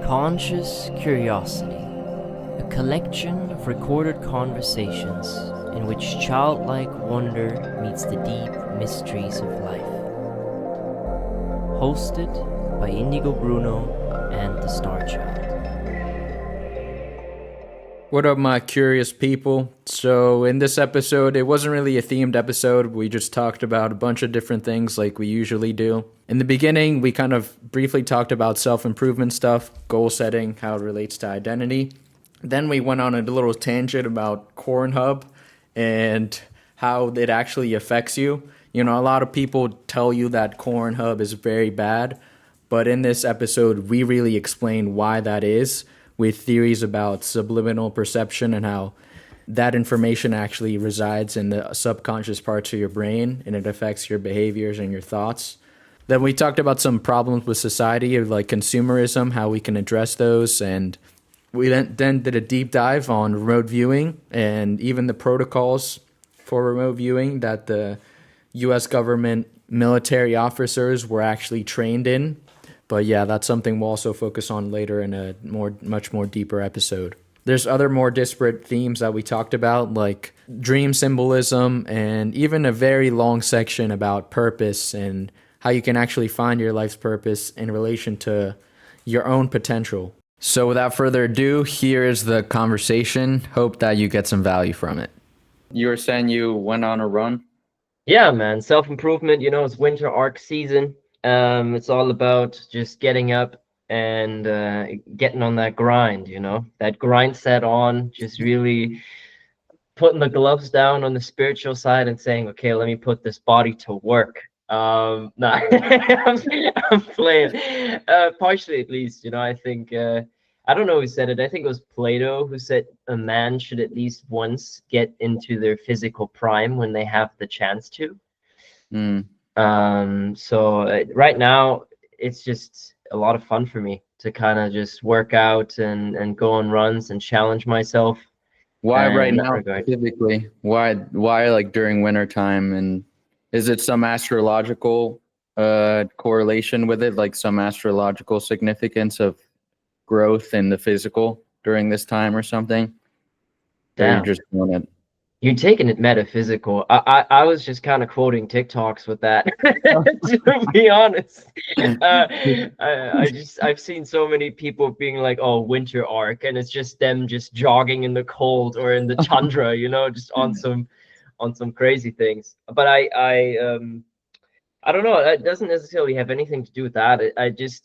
Conscious Curiosity, a collection of recorded conversations in which childlike wonder meets the deep mysteries of life. Hosted by Indigo Bruno and the Star Child. What up, my curious people? So in this episode, it wasn't really a themed episode. We just talked about a bunch of different things like we usually do. In the beginning, we kind of briefly talked about self-improvement stuff, goal setting, how it relates to identity. Then we went on a little tangent about cornhub and how it actually affects you. You know, a lot of people tell you that cornhub is very bad, but in this episode, we really explain why that is, with theories about subliminal perception and how that information actually resides in the subconscious parts of your brain and it affects your behaviors and your thoughts. Then we talked about some problems with society, like consumerism, how we can address those, and we then did a deep dive on remote viewing and even the protocols for remote viewing that the U.S. government military officers were actually trained in. But yeah, that's something we'll also focus on later in a much more deeper episode. There's other more disparate themes that we talked about, like dream symbolism, and even a very long section about purpose and how you can actually find your life's purpose in relation to your own potential. So without further ado, here is the conversation. Hope that you get some value from it. You were saying you went on a run? Yeah, man. Self-improvement, it's winter arc season. It's all about just getting up and getting on that grind, that grind set on, just really putting the gloves down on the spiritual side and saying, okay, let me put this body to work. Nah, I'm playing. Partially, at least, I think, I don't know who said it. I think it was Plato who said a man should at least once get into their physical prime when they have the chance to. So right now it's just a lot of fun for me to kind of just work out and go on runs and challenge myself. Why right now specifically? Why like during winter time? And is it some astrological correlation with it, like some astrological significance of growth in the physical during this time or something? Damn. Or you just want it? You're taking it metaphysical. I was just kind of quoting TikToks with that, to be honest. I've seen so many people being like, "Oh, winter arc," and it's just them just jogging in the cold or in the tundra, just on some crazy things. But I don't know. It doesn't necessarily have anything to do with that.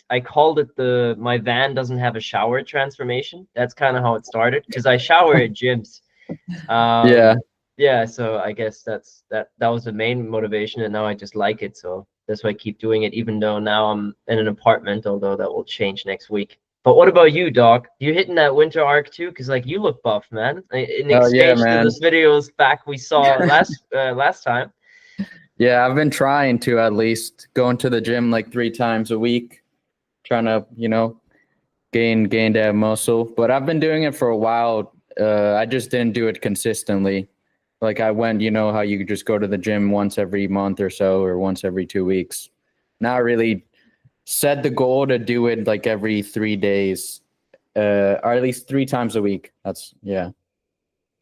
I called it my van doesn't have a shower transformation. That's kind of how it started, because I shower at gyms. Yeah, so I guess that was the main motivation, and now I just like it, so that's why I keep doing it, even though now I'm in an apartment, although that will change next week. But what about you, Doc? You hitting that winter arc too? Because like you look buff, man. In exchange to those videos back we saw last time. Yeah, I've been trying to at least going to the gym like 3 times a week, trying to gain that muscle. But I've been doing it for a while. I just didn't do it consistently. Like I went, how you just go to the gym once every month or so, or once every 2 weeks. Now I really set the goal to do it like every 3 days, or at least 3 times a week.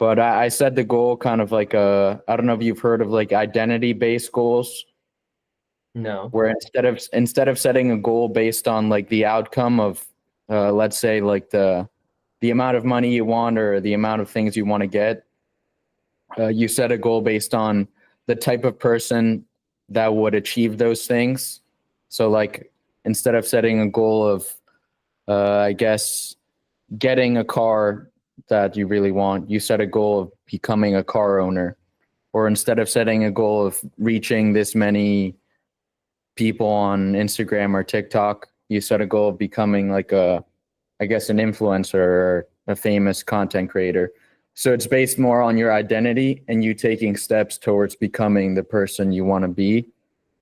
But I set the goal kind of like I don't know if you've heard of like identity-based goals. No. Where instead of setting a goal based on like the outcome of, let's say like the amount of money you want or the amount of things you want to get, you set a goal based on the type of person that would achieve those things. So like instead of setting a goal of, I guess, getting a car that you really want, you set a goal of becoming a car owner. Or instead of setting a goal of reaching this many people on Instagram or TikTok, you set a goal of becoming like an influencer or a famous content creator. So it's based more on your identity and you taking steps towards becoming the person you want to be.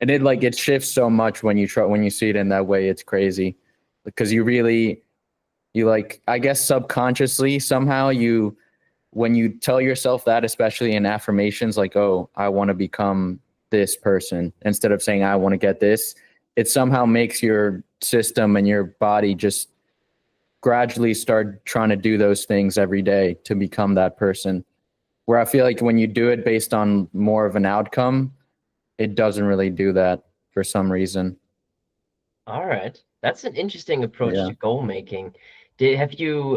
And it shifts so much when you see it in that way. It's crazy because you I guess subconsciously somehow when you tell yourself that, especially in affirmations, like, oh, I want to become this person, instead of saying I want to get this, it somehow makes your system and your body just gradually start trying to do those things every day to become that person. Where I feel like when you do it based on more of an outcome, it doesn't really do that for some reason. All right. That's an interesting approach Yeah. to goal making. Do you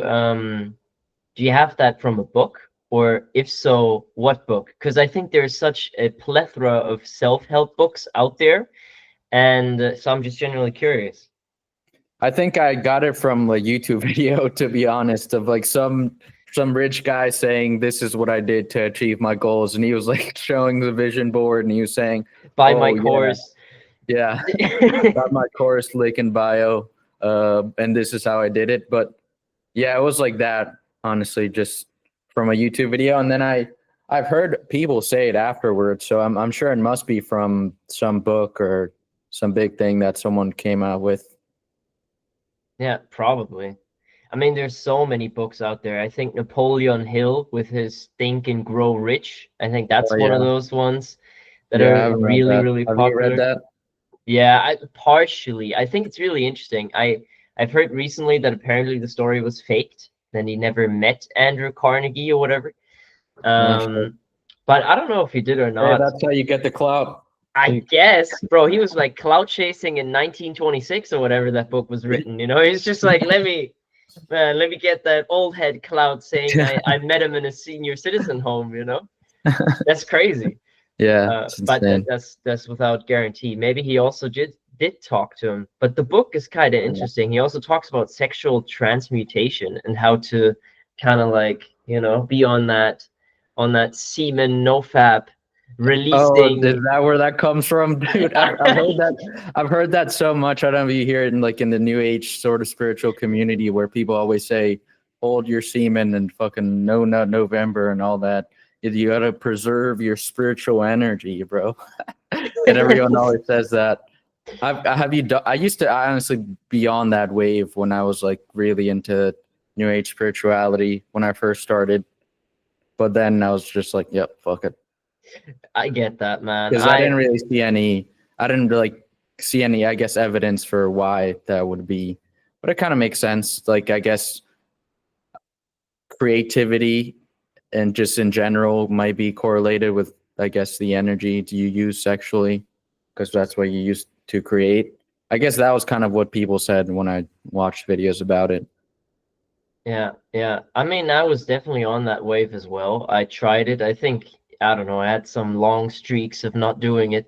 have that from a book? Or if so, what book? Because I think there's such a plethora of self-help books out there, and so I'm just genuinely curious. I think I got it from a YouTube video, to be honest, of like some rich guy saying this is what I did to achieve my goals, and he was like showing the vision board, and he was saying, Buy my "Oh yeah, course. yeah, got my course link in bio, and this is how I did it." But yeah, it was like that, honestly, just from a YouTube video, and then I've heard people say it afterwards, so I'm sure it must be from some book or some big thing that someone came out with. Yeah, probably. I mean, there's so many books out there. I think Napoleon Hill with his Think and Grow Rich, I think that's Oh one of yeah, those ones that yeah, I are haven't read really, that. really Have you read popular. that? Yeah, partially. I think it's really interesting. I've heard recently that apparently the story was faked, then he never met Andrew Carnegie or whatever. No shit. Um, but I don't know if he did or Hey, not. that's how you get the clout. I Like, guess, bro, he was like clout chasing in 1926 or whatever that book was written. You know, he's just like, let me get that old head clout saying I met him in a senior citizen home. You know, that's crazy. yeah, it's But insane. that's without guarantee. Maybe he also did talk to him. But the book is kind of Yeah. interesting. He also talks about sexual transmutation and how to kind of like, you know, be on that semen nofap Oh, is releasing. that where that comes from, dude? I've heard that. I've heard that so much. I don't know if you hear it in like in the new age sort of spiritual community where people always say, "Hold your semen" and fucking no nut November and all that. You gotta preserve your spiritual energy, bro. And everyone always says that. Have you? I used to honestly be on that wave when I was like really into new age spirituality when I first started, but then I was just like, "Yep, fuck it." I get that, man. Because I didn't really see any. I didn't like see any, I guess, evidence for why that would be. But it kind of makes sense. Like I guess creativity and just in general might be correlated with, I guess, the energy you use sexually, because that's what you use to create. I guess that was kind of what people said when I watched videos about it. Yeah, yeah. I mean, I was definitely on that wave as well. I tried it. I think, I don't know, I had some long streaks of not doing it.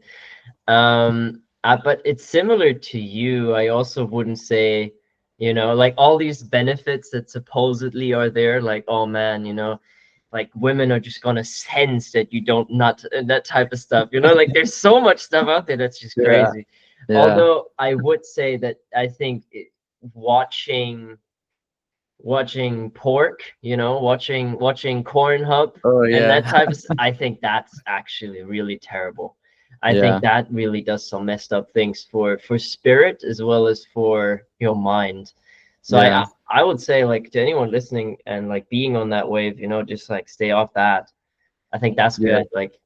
But it's similar to you. I also wouldn't say, you know, like all these benefits that supposedly are there, like, oh man, you know, like women are just gonna sense that you don't nut and that type of stuff. You know, like there's so much stuff out there that's just Yeah, crazy. yeah. Although I would say that I think watching pork, you know, watching cornhub Oh and that yeah, type of I think that's actually really terrible. I think yeah, that really does some messed up things for spirit as well as for your mind. So yeah, I would say like to anyone listening and like being on that wave, you know, just like stay off that. I think that's yeah. good. Like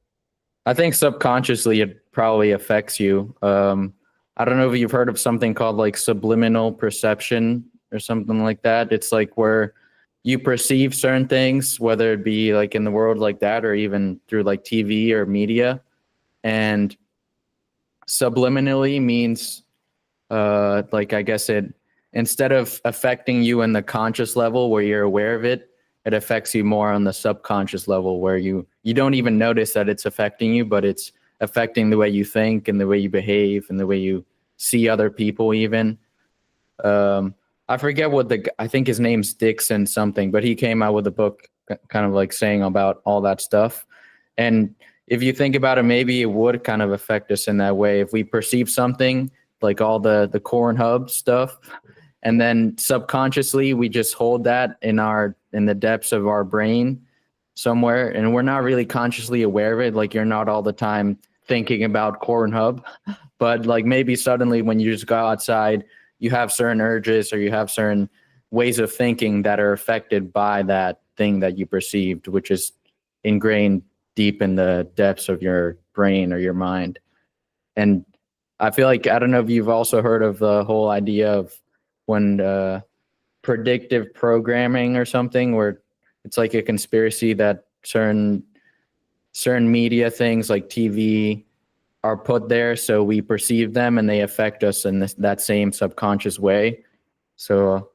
I think subconsciously it probably affects you. I don't know if you've heard of something called like subliminal perception or something like that. It's like where you perceive certain things, whether it be like in the world like that or even through like TV or media. And subliminally means like I guess it instead of affecting you in the conscious level where you're aware of it, it affects you more on the subconscious level where you don't even notice that it's affecting you, but it's affecting the way you think and the way you behave and the way you see other people even. um I forget what I think his name's Dixon something, but he came out with a book kind of like saying about all that stuff. And if you think about it, maybe it would kind of affect us in that way if we perceive something like all the corn hub stuff, and then subconsciously we just hold that in the depths of our brain somewhere, and we're not really consciously aware of it. Like you're not all the time thinking about corn hub, but like maybe suddenly when you just go outside, you have certain urges or you have certain ways of thinking that are affected by that thing that you perceived, which is ingrained deep in the depths of your brain or your mind. And I feel like I don't know if you've also heard of the whole idea of when predictive programming or something, where it's like a conspiracy that certain media things like TV are put there so we perceive them and they affect us in that same subconscious way. So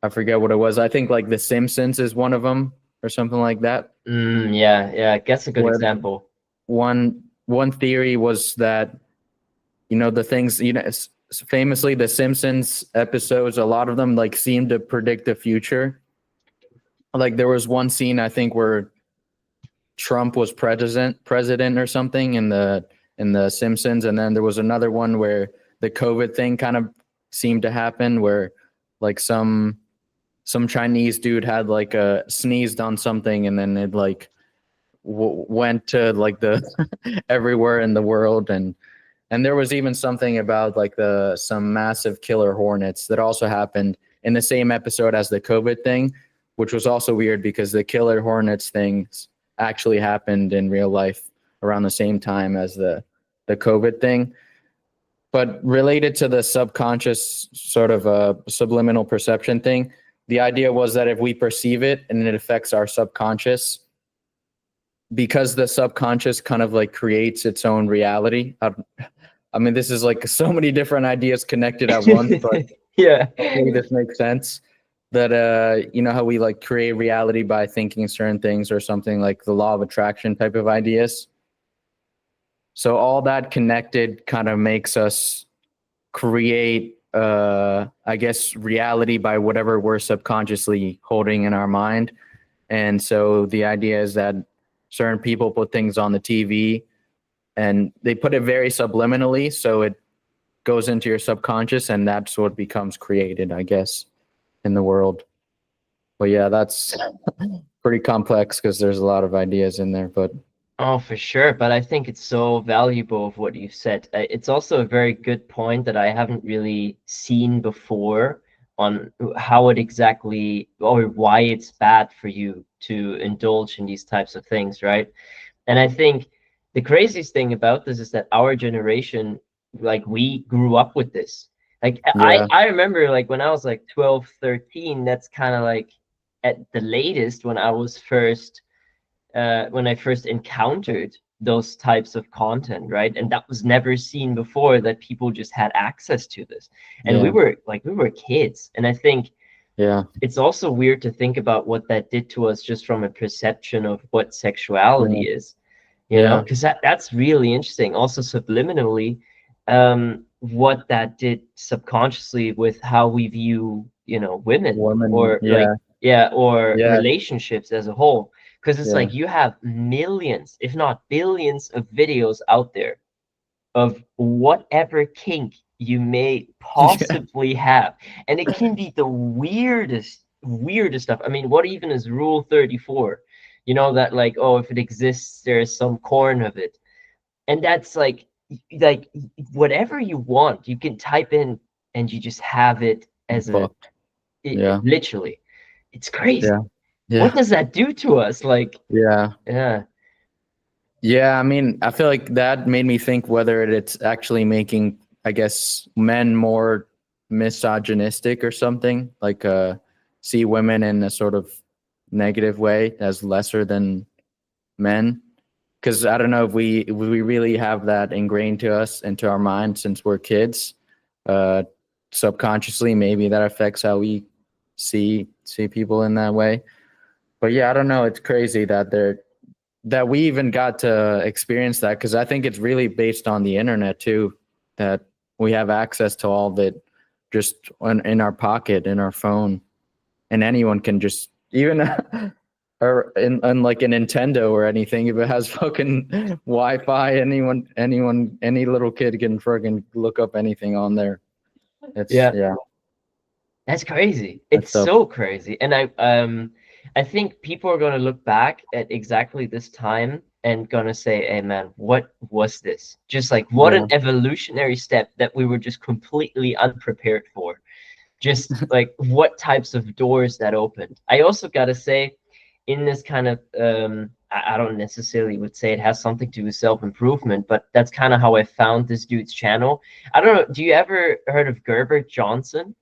I forget what it was. I think like The Simpsons is one of them or something like that. Yeah, I guess a good Where example. one theory was that, you know, the things, you know, famously The Simpsons episodes, a lot of them like seem to predict the future. Like there was one scene I think where Trump was president or something in the Simpsons, and then there was another one where the COVID thing kind of seemed to happen, where like some Chinese dude had like sneezed on something, and then it like went to like the everywhere in the world, and there was even something about like some massive killer hornets that also happened in the same episode as the COVID thing, which was also weird because the killer hornets things actually happened in real life around the same time as the COVID thing. But related to the subconscious sort of subliminal perception thing, the idea was that if we perceive it and it affects our subconscious, because the subconscious kind of like creates its own reality. I mean, this is like so many different ideas connected at once, but Yeah. hopefully this makes sense. That you know how we like create reality by thinking certain things, or something like the law of attraction type of ideas. So all that connected kind of makes us create I guess reality by whatever we're subconsciously holding in our mind. And so the idea is that certain people put things on the TV and they put it very subliminally, so it goes into your subconscious, and that's what becomes created, I guess, in the world. But yeah, that's pretty complex because there's a lot of ideas in there. But Oh, for sure. But I think it's so valuable of what you said. It's also a very good point that I haven't really seen before on how it exactly or why it's bad for you to indulge in these types of things, right? And I think the craziest thing about this is that our generation, like we grew up with this. Like yeah, I remember like when I was like 12, 13, that's kind of like at the latest when I first encountered those types of content, right? And that was never seen before, that people just had access to this. And yeah, we were kids. And I think yeah, it's also weird to think about what that did to us just from a perception of what sexuality yeah, is, you know, yeah, because that's really interesting. Also subliminally, what that did subconsciously with how we view, you know, women woman, or like, yeah, yeah, or yeah, relationships as a whole. Because it's yeah, like you have millions, if not billions, of videos out there of whatever kink you may yeah, possibly have. And it can be the weirdest stuff. I mean, what even is Rule 34? You know, that like, oh, if it exists, there's some corn of it. And that's like whatever you want, you can type in and you just have it as a fucked, yeah, literally. It's crazy. yeah, What yeah, does that do to us? Like, yeah. yeah. Yeah, I mean, I feel like that made me think whether it's actually making, I guess, men more misogynistic or something, like see women in a sort of negative way as lesser than men. Because I don't know if we really have that ingrained to us into our mind since we're kids. Uh, Subconsciously, maybe that affects how we see people in that way. But yeah, I don't know. It's crazy that we even got to experience that, because I think it's really based on the internet too, that we have access to all of it just in our pocket, in our phone, and anyone can just even or in like a Nintendo or anything, if it has fucking Wi-Fi, anyone, any little kid can fucking look up anything on there. It's Yeah. yeah, That's crazy. that's It's tough. so crazy. And I think people are gonna look back at exactly this time and gonna say, hey man, what was this? Just like what an Yeah, evolutionary step that we were just completely unprepared for. Just like what types of doors that opened. I also gotta say, in this kind of I don't necessarily would say it has something to do with self-improvement, but that's kind of how I found this dude's channel. I don't know, do you ever heard of Gerber Johnson?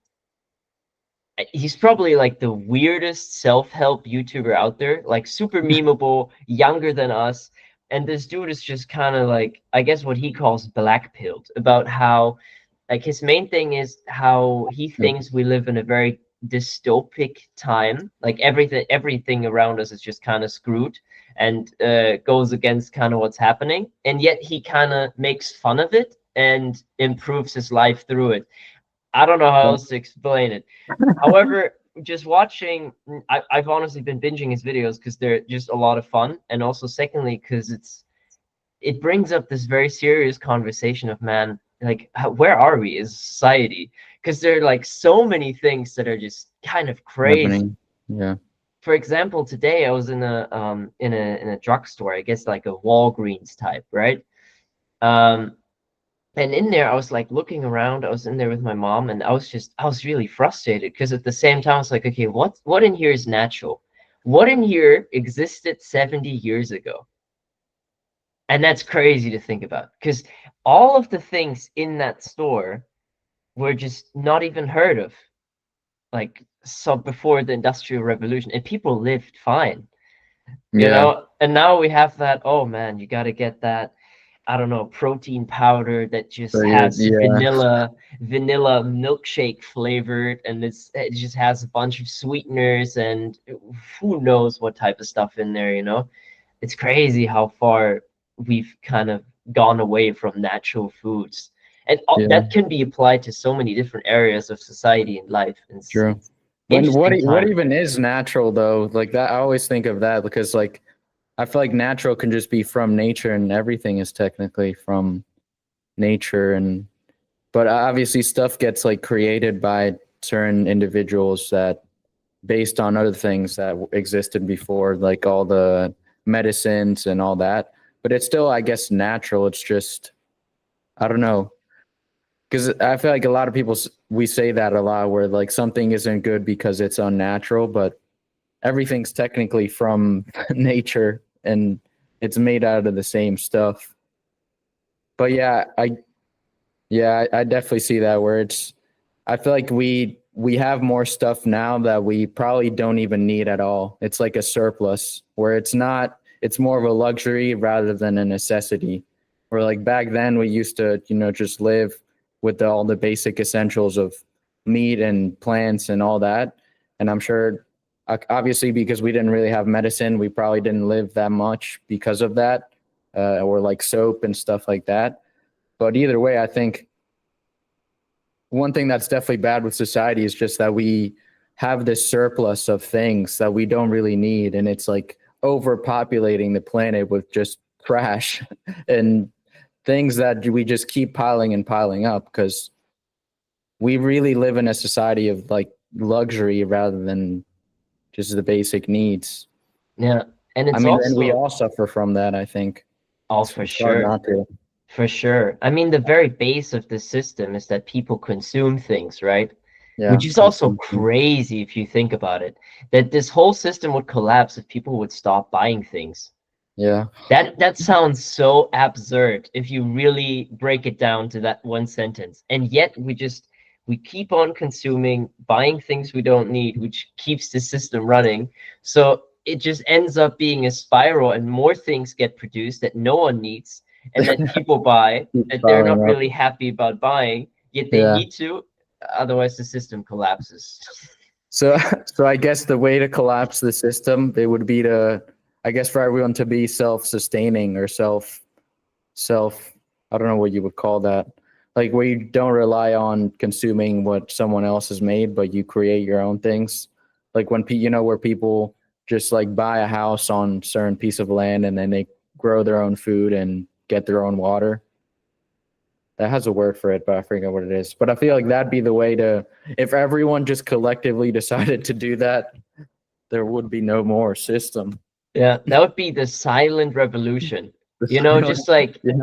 he's probably like the weirdest self-help YouTuber out there, like super memeable, younger than us. And this dude is just kind of like, I guess what he calls black pilled about how, like, his main thing is how he thinks we live in a very dystopic time. Like everything around us is just kind of screwed and goes against kind of what's happening. And yet he kind of makes fun of it and improves his life through it. I don't know how else to explain it. However, just watching, I've honestly been binging his videos because they're just a lot of fun, and also secondly because it brings up this very serious conversation of, man, like where are we as a society? Because there are like so many things that are just kind of crazy. Happening. Yeah. For example, today I was in a drugstore, I guess like a Walgreens type, right? And in there I was like looking around. I was in there with my mom, and I was really frustrated because at the same time I was like, okay, what in here is natural? What in here existed 70 years ago? And that's crazy to think about because all of the things in that store were just not even heard of, like, so before the Industrial Revolution, and people lived fine, you Yeah. know. And now we have that, oh man, you got to get that, I don't know, protein powder that just So has yeah. vanilla milkshake flavored, and it just has a bunch of sweeteners and who knows what type of stuff in there, you know. It's crazy how far we've kind of gone away from natural foods. And Yeah. that can be applied to so many different areas of society and life. True. It's When interesting what time. even is natural though? Like that, I always think of that because like I feel like natural can just be from nature, and everything is technically from nature. And but obviously stuff gets like created by certain individuals that based on other things that existed before, like all the medicines and all that. But it's still, I guess, natural. It's just I don't know, because I feel like a lot of people we say that a lot, where like something isn't good because it's unnatural, but everything's technically from nature and it's made out of the same stuff. But I definitely see that where it's I feel like we have more stuff now that we probably don't even need at all. It's like a surplus where it's more of a luxury rather than a necessity. Where like back then we used to, just live with all the basic essentials of meat and plants and all that. And I'm sure obviously because we didn't really have medicine, we probably didn't live that much because of that, or like soap and stuff like that. But either way, I think one thing that's definitely bad with society is just that we have this surplus of things that we don't really need. And it's like overpopulating the planet with just trash and things that we just keep piling and piling up because we really live in a society of like luxury rather than just the basic needs. Yeah. And I it's mean, and we also, all suffer from that, I think. oh, It's for hard sure. not to. For sure. I mean, the very base of the system is that people consume things, right? Yeah. Which is also crazy if you think about it. That this whole system would collapse if people would stop buying things. Yeah. That sounds so absurd if you really break it down to that one sentence. And yet we keep on consuming, buying things we don't need, which keeps the system running. So it just ends up being a spiral, and more things get produced that no one needs and that people buy Keep that they're not piling up. really happy about buying, yet they Yeah. need to, otherwise the system collapses. So, so I guess the way to collapse the system, it would be to, I guess, for everyone to be self-sustaining or self. I don't know what you would call that. Like where you don't rely on consuming what someone else has made, but you create your own things. Like when where people just like buy a house on certain piece of land and then they grow their own food and get their own water. That has a word for it, but I forget what it is. But I feel like that'd be the way to, if everyone just collectively decided to do that, there would be no more system. Yeah, that would be the silent revolution. You know, just like Yeah,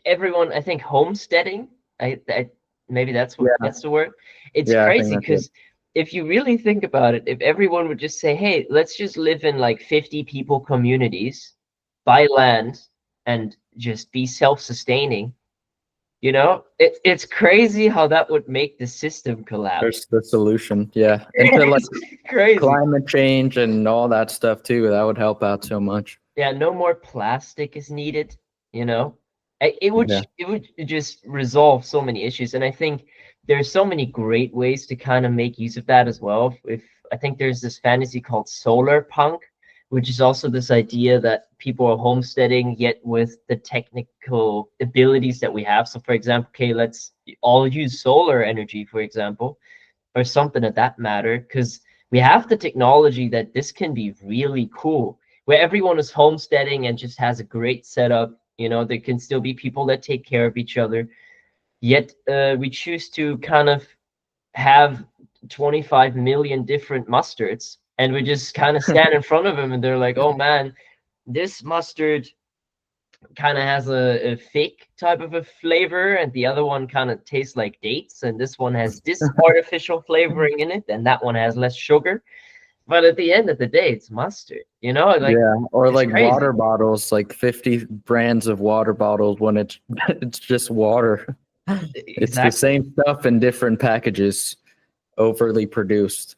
everyone, I think homesteading, I maybe yeah, that's the word. It's yeah. I think crazy that's it. because if you really think about it, if everyone would just say, hey, let's just live in like 50 people communities, buy land, and just be self-sustaining, You know, it's crazy how that would make the system collapse. There's the solution. Yeah. And to like It's crazy. climate change and all that stuff too, that would help out so much. Yeah, no more plastic is needed, you know. It would Yeah. it would just resolve so many issues, and I think there's so many great ways to kind of make use of that as well. If I think there's this fantasy called solar punk, which is also this idea that people are homesteading yet with the technical abilities that we have. So for example, okay, let's all use solar energy, for example, or something of that matter, because we have the technology that this can be really cool, where everyone is homesteading and just has a great setup. You know, there can still be people that take care of each other, yet we choose to kind of have 25 million different mustards, and we just kind of stand in front of them and they're like, oh man, this mustard kind of has a fake type of a flavor, and the other one kind of tastes like dates, and this one has this artificial flavoring in it, and that one has less sugar. But at the end of the day, it's mustard, you know? Like, Yeah. Or it's like crazy. water bottles, like 50 brands of water bottles when it's it's just water. It's the Exactly. same stuff in different packages, overly produced.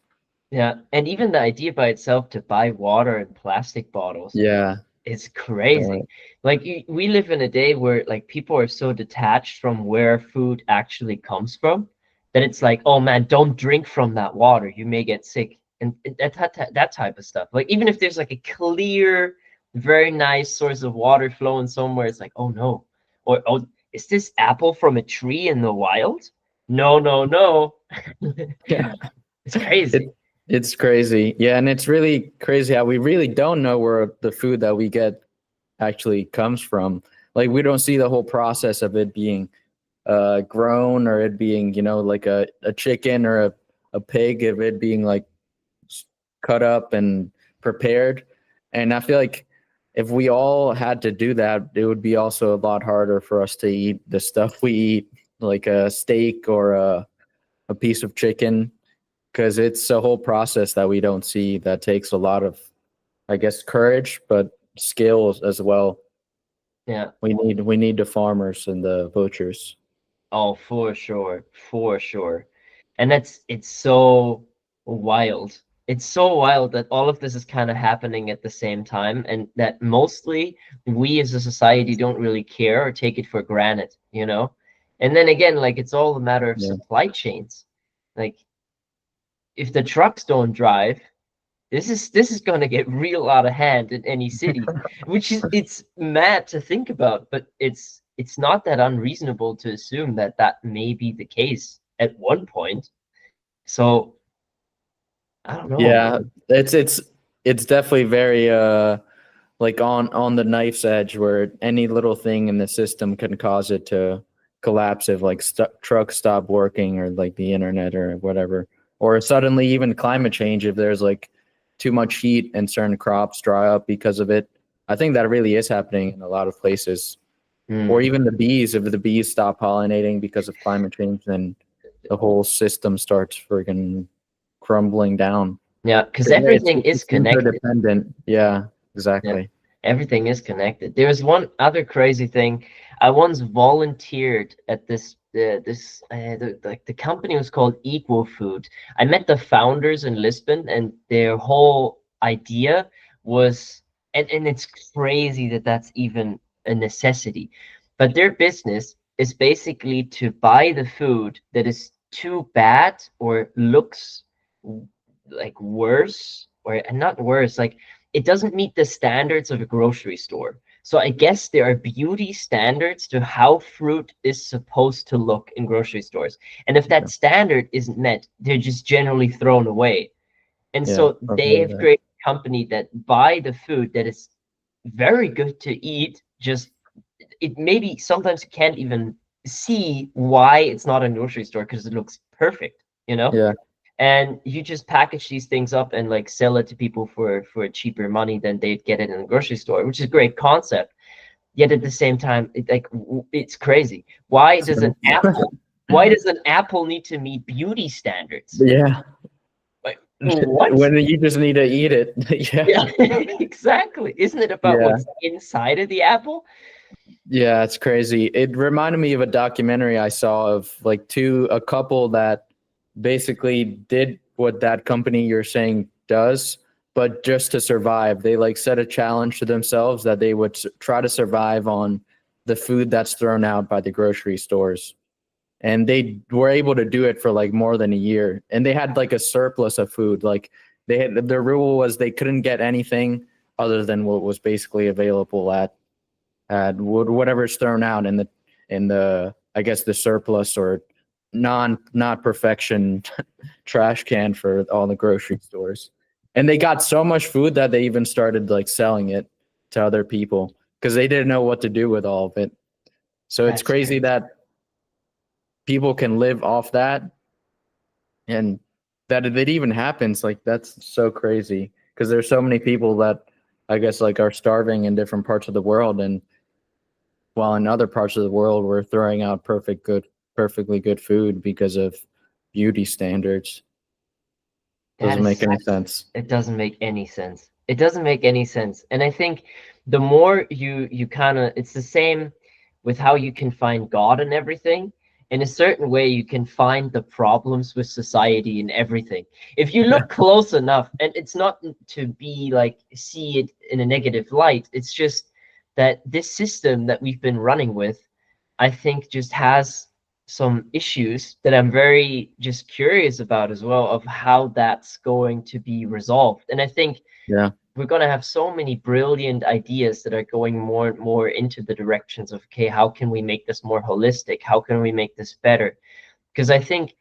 Yeah. And even the idea by itself to buy water in plastic bottles Yeah. is crazy. Like, we live in a day where like people are so detached from where food actually comes from that it's like, oh man, don't drink from that water. You may get sick. And that type of stuff. Like, even if there's like a clear, very nice source of water flowing somewhere, it's like, oh no. Or, oh, is this apple from a tree in the wild? No, no, no. Yeah. It's crazy. It's crazy. Yeah, and it's really crazy how we really don't know where the food that we get actually comes from. Like we don't see the whole process of it being grown, or it being, like a chicken or a pig, of it being like cut up and prepared. And I feel like if we all had to do that, it would be also a lot harder for us to eat the stuff we eat, like a steak or a piece of chicken, because it's a whole process that we don't see that takes a lot of, I guess, courage, but skills as well. Yeah. We need the farmers and the butchers. Oh, for sure. For sure. And it's so wild. It's so wild that all of this is kind of happening at the same time, and that mostly we as a society don't really care or take it for granted, you know? And then again, like, it's all a matter of Yeah. supply chains. Like, if the trucks don't drive, this is going to get real out of hand in any city, which is, it's mad to think about, but it's not that unreasonable to assume that that may be the case at one point. So I don't know, Yeah, man. it's definitely very like on the knife's edge, where any little thing in the system can cause it to collapse if like trucks stop working, or like the internet or whatever, or suddenly even climate change, if there's like too much heat and certain crops dry up because of it. I think that really is happening in a lot of places. Or Mm. even the bees, if the bees stop pollinating because of climate change, then the whole system starts freaking crumbling down. Yeah, because 'Cause, yeah, everything is it's connected. interdependent. Yeah, Yeah, exactly. everything is connected. There's one other crazy thing. I once volunteered at the company was called Equal Food. I met the founders in Lisbon, and their whole idea was, and it's crazy that that's even a necessity, but their business is basically to buy the food that is too bad or looks like worse, or not worse, like it doesn't meet the standards of a grocery store. So I guess there are beauty standards to how fruit is supposed to look in grocery stores. And if that standard isn't met, they're just generally thrown away. And Yeah, so I've they heard have that. created a company that buy the food that is very good to eat, just it maybe sometimes you can't even see why it's not a grocery store because it looks perfect, you know? Yeah, And you just package these things up and like sell it to people for a cheaper money than they'd get it in a grocery store, which is a great concept. Yet at the same time, it's crazy. so, Why does an apple need to meet beauty standards? yeah. Like, what? When you just need to eat it. Yeah, Yeah, exactly. Isn't it about yeah, what's inside of the apple? Yeah, it's crazy. It reminded me of a documentary I saw of like a couple that basically did what that company you're saying does, but just to survive. They like set a challenge to themselves that they would try to survive on the food that's thrown out by the grocery stores. And they were able to do it for like more than a year. And they had like a surplus of food. Like their rule was they couldn't get anything other than what was basically available at whatever's thrown out in the I guess the surplus or not perfection trash can for all the grocery stores. And they got so much food that they even started like selling it to other people because they didn't know what to do with all of it. So it's That's crazy crazy. that people can live off that, and that it even happens. Like that's so crazy because there's so many people that I guess like are starving in different parts of the world, and while in other parts of the world we're throwing out perfectly good food because of beauty standards. That Doesn't is make any such, sense. it doesn't make any sense. It doesn't make any sense. And I think the more you kind of, it's the same with how you can find God and everything. In a certain way, you can find the problems with society and everything. If you look close enough, and it's not to be like see it in a negative light, it's just that this system that we've been running with, I think just has some issues that I'm very just curious about as well of how that's going to be resolved. And I think Yeah. we're going to have so many brilliant ideas that are going more and more into the directions of, okay, how can we make this more holistic? How can we make this better? Because I think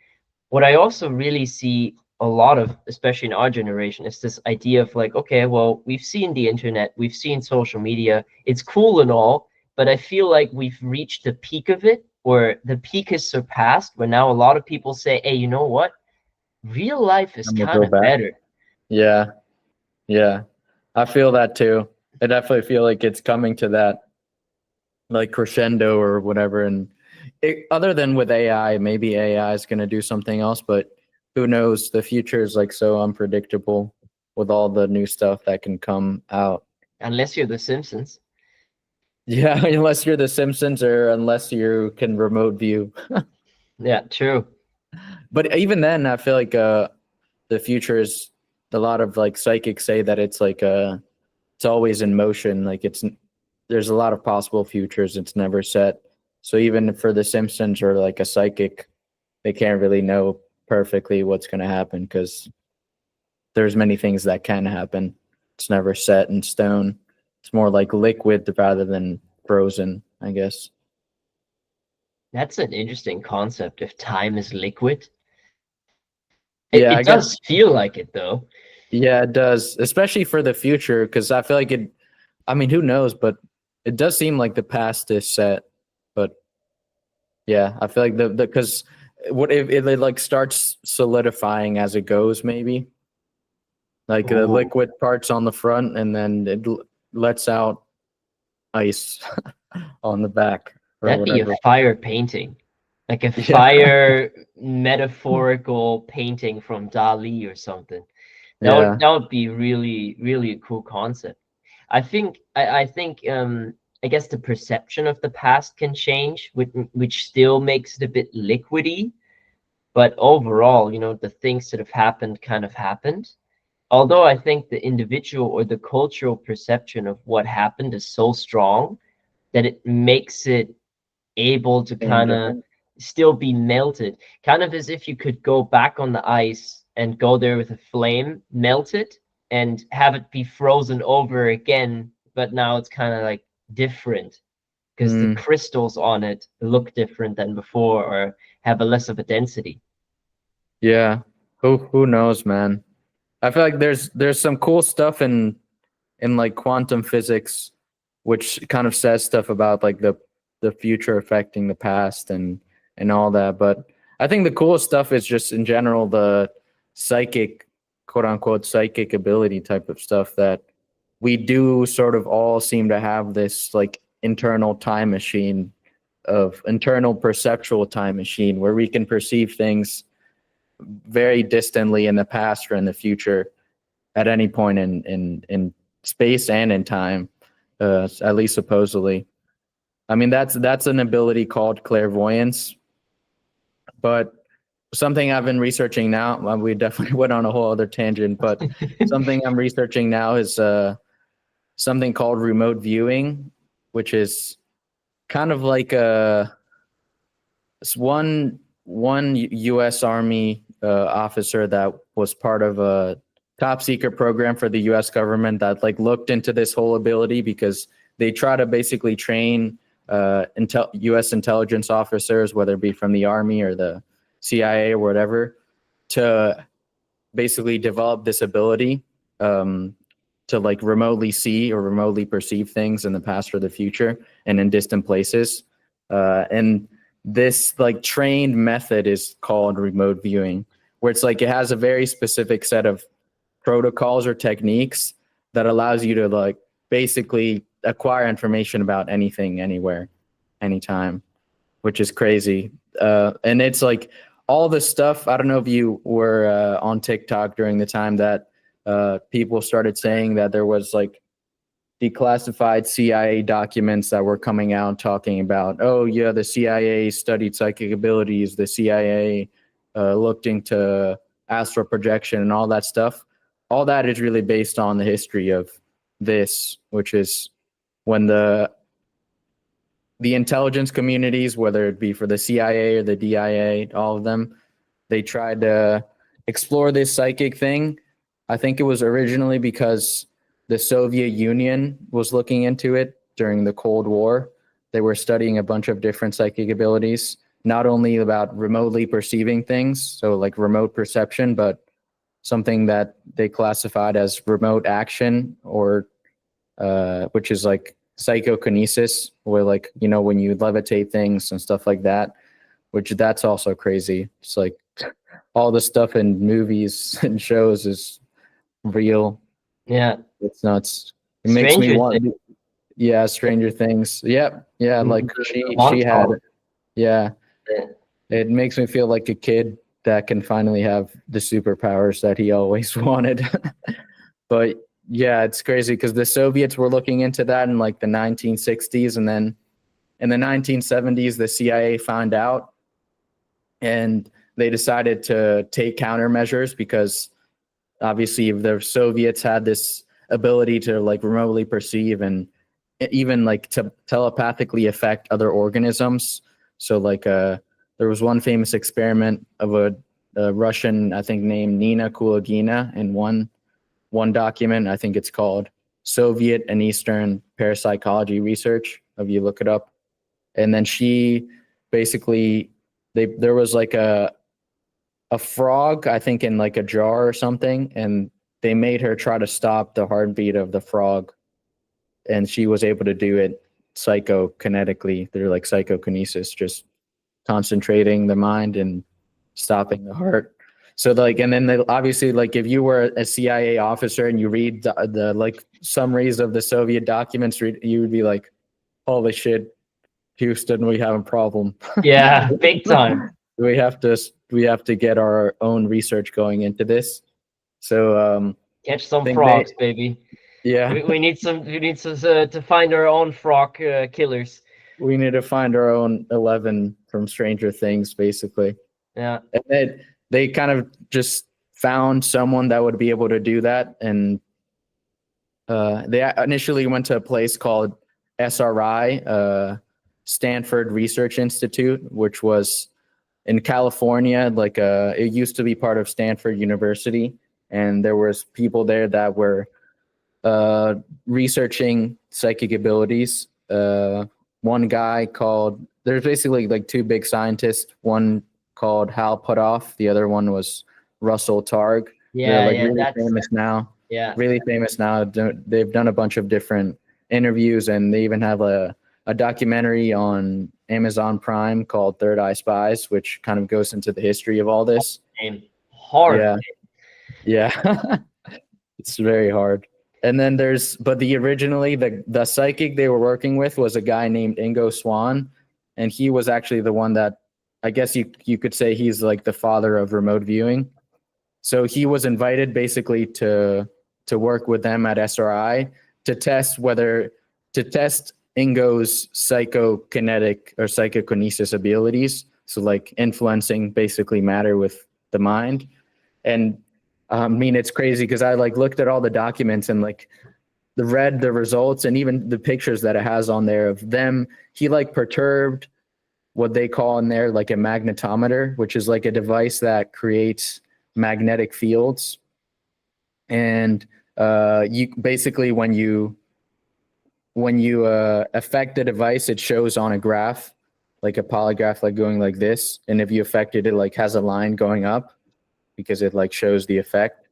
what I also really see a lot of, especially in our generation, is this idea of like, okay, well, we've seen the internet, we've seen social media, it's cool and all, but I feel like we've reached the peak of it, or the peak is surpassed, where now a lot of people say, hey, you know what? Real life is I'm gonna kind go of back. better. Yeah. Yeah. I feel that too. I definitely feel like it's coming to that like crescendo or whatever. And other than with AI, maybe AI is going to do something else, but who knows? The future is like so unpredictable with all the new stuff that can come out. Unless you're The Simpsons. Yeah, unless you're the Simpsons or unless you can remote view. Yeah, true. But even then, I feel like the future is a lot of like psychics say that it's like it's always in motion. Like there's a lot of possible futures. It's never set. So even for the Simpsons or like a psychic, they can't really know perfectly what's going to happen because there's many things that can happen. It's never set in stone. It's more like liquid rather than frozen, I guess. That's an interesting concept. If time is liquid, Yeah, I it guess. does feel like it though. Yeah, it does, especially for the future, because I feel like it. I mean, who knows? But it does seem like the past is set. But yeah, I feel like the because what if it like starts solidifying as it goes, maybe like the Ooh. liquid parts on the front, and then it lets out ice on the back or That'd be a whatever. fire painting, like a Yeah, fire metaphorical painting from Dali or something. yeah, That would be really really a cool concept. I think I guess the perception of the past can change, which still makes it a bit liquidy. But overall, you know, the things that have happened kind of happened. Although I think the individual or the cultural perception of what happened is so strong that it makes it able to kind of changeable. still be melted, kind of as if you could go back on the ice and go there with a flame, melt it, and have it be frozen over again. But now it's kind of like different because the Mm, crystals on it look different than before or have a less of a density. yeah, who knows, man? I feel like there's some cool stuff in like quantum physics, which kind of says stuff about like the future affecting the past and all that. But I think the coolest stuff is just in general the psychic, quote unquote, psychic ability type of stuff that we do sort of all seem to have this like internal time machine of internal perceptual time machine where we can perceive things very distantly in the past or in the future at any point in space and in time, at least supposedly. I mean, that's an ability called clairvoyance. But something I've been researching now, well, we definitely went on a whole other tangent, but something I'm researching now is something called remote viewing, which is kind of like it's one U.S. Army officer that was part of a top secret program for the U.S. government that like looked into this whole ability, because they try to basically train U.S. intelligence officers, whether it be from the Army or the CIA or whatever, to basically develop this ability to like remotely see or remotely perceive things in the past or the future and in distant places. And this like trained method is called remote viewing, where it's like it has a very specific set of protocols or techniques that allows you to like basically acquire information about anything, anywhere, anytime, which is crazy. And it's like all the stuff. I don't know if you were on TikTok during the time that people started saying that there was like declassified CIA documents that were coming out talking about, oh yeah, the CIA studied psychic abilities, the CIA looked into astral projection and all that stuff. All that is really based on the history of this, which is when the intelligence communities, whether it be for the CIA or the DIA, all of them, they tried to explore this psychic thing. I think it was originally because the Soviet Union was looking into it during the Cold War. They were studying a bunch of different psychic abilities, not only about remotely perceiving things, so like remote perception, but something that they classified as remote action, or which is like psychokinesis, where like, you know, when you levitate things and stuff like that, which that's also crazy. It's like all the stuff in movies and shows is real. Yeah. It's nuts. It makes me want. Things. Yeah, Stranger Things. Yep. Yeah, like she had. Yeah. It makes me feel like a kid that can finally have the superpowers that he always wanted. But yeah, it's crazy because the Soviets were looking into that in like the 1960s, and then in the 1970s, the CIA found out, and they decided to take countermeasures, because obviously if the Soviets had this ability to like remotely perceive and even like to telepathically affect other organisms. So like there was one famous experiment of a Russian, I think, named Nina Kulagina, in one document. I think it's called Soviet and Eastern Parapsychology Research, if you look it up. And then she basically, there was like a frog, I think, in like a jar or something, and they made her try to stop the heartbeat of the frog, and she was able to do it psychokinetically through like psychokinesis, just concentrating the mind and stopping the heart. So like, and then obviously, like if you were a CIA officer and you read the like summaries of the Soviet documents, you would be like, holy shit, Houston, we have a problem. Yeah, big time. we have to get our own research going into this. So catch some frogs, baby. Yeah, we need some to find our own frog killers. We need to find our own 11 from Stranger Things, basically. Yeah. And they kind of just found someone that would be able to do that, and they initially went to a place called SRI, Stanford Research Institute, which was in California. Like it used to be part of Stanford University, and there was people there that were researching psychic abilities. One guy called, there's basically like two big scientists, one called Hal Puthoff, the other one was Russell Targ. Yeah, they're like really famous now. Yeah, really famous now. They've done a bunch of different interviews, and they even have a documentary on Amazon Prime called Third Eye Spies, which kind of goes into the history of all this. Hard. Yeah. It's very hard. And then originally the psychic they were working with was a guy named Ingo Swann, and he was actually the one that, I guess you could say, he's like the father of remote viewing. So he was invited basically to work with them at SRI to test Ingo's psychokinetic or psychokinesis abilities. So like influencing basically matter with the mind. And I mean, it's crazy because I like looked at all the documents and like read the results and even the pictures that it has on there of them. He like perturbed what they call in there like a magnetometer, which is like a device that creates magnetic fields. And you basically when you affect the device, it shows on a graph, like a polygraph, like going like this. And if you affect it, it like has a line going up because it like shows the effect.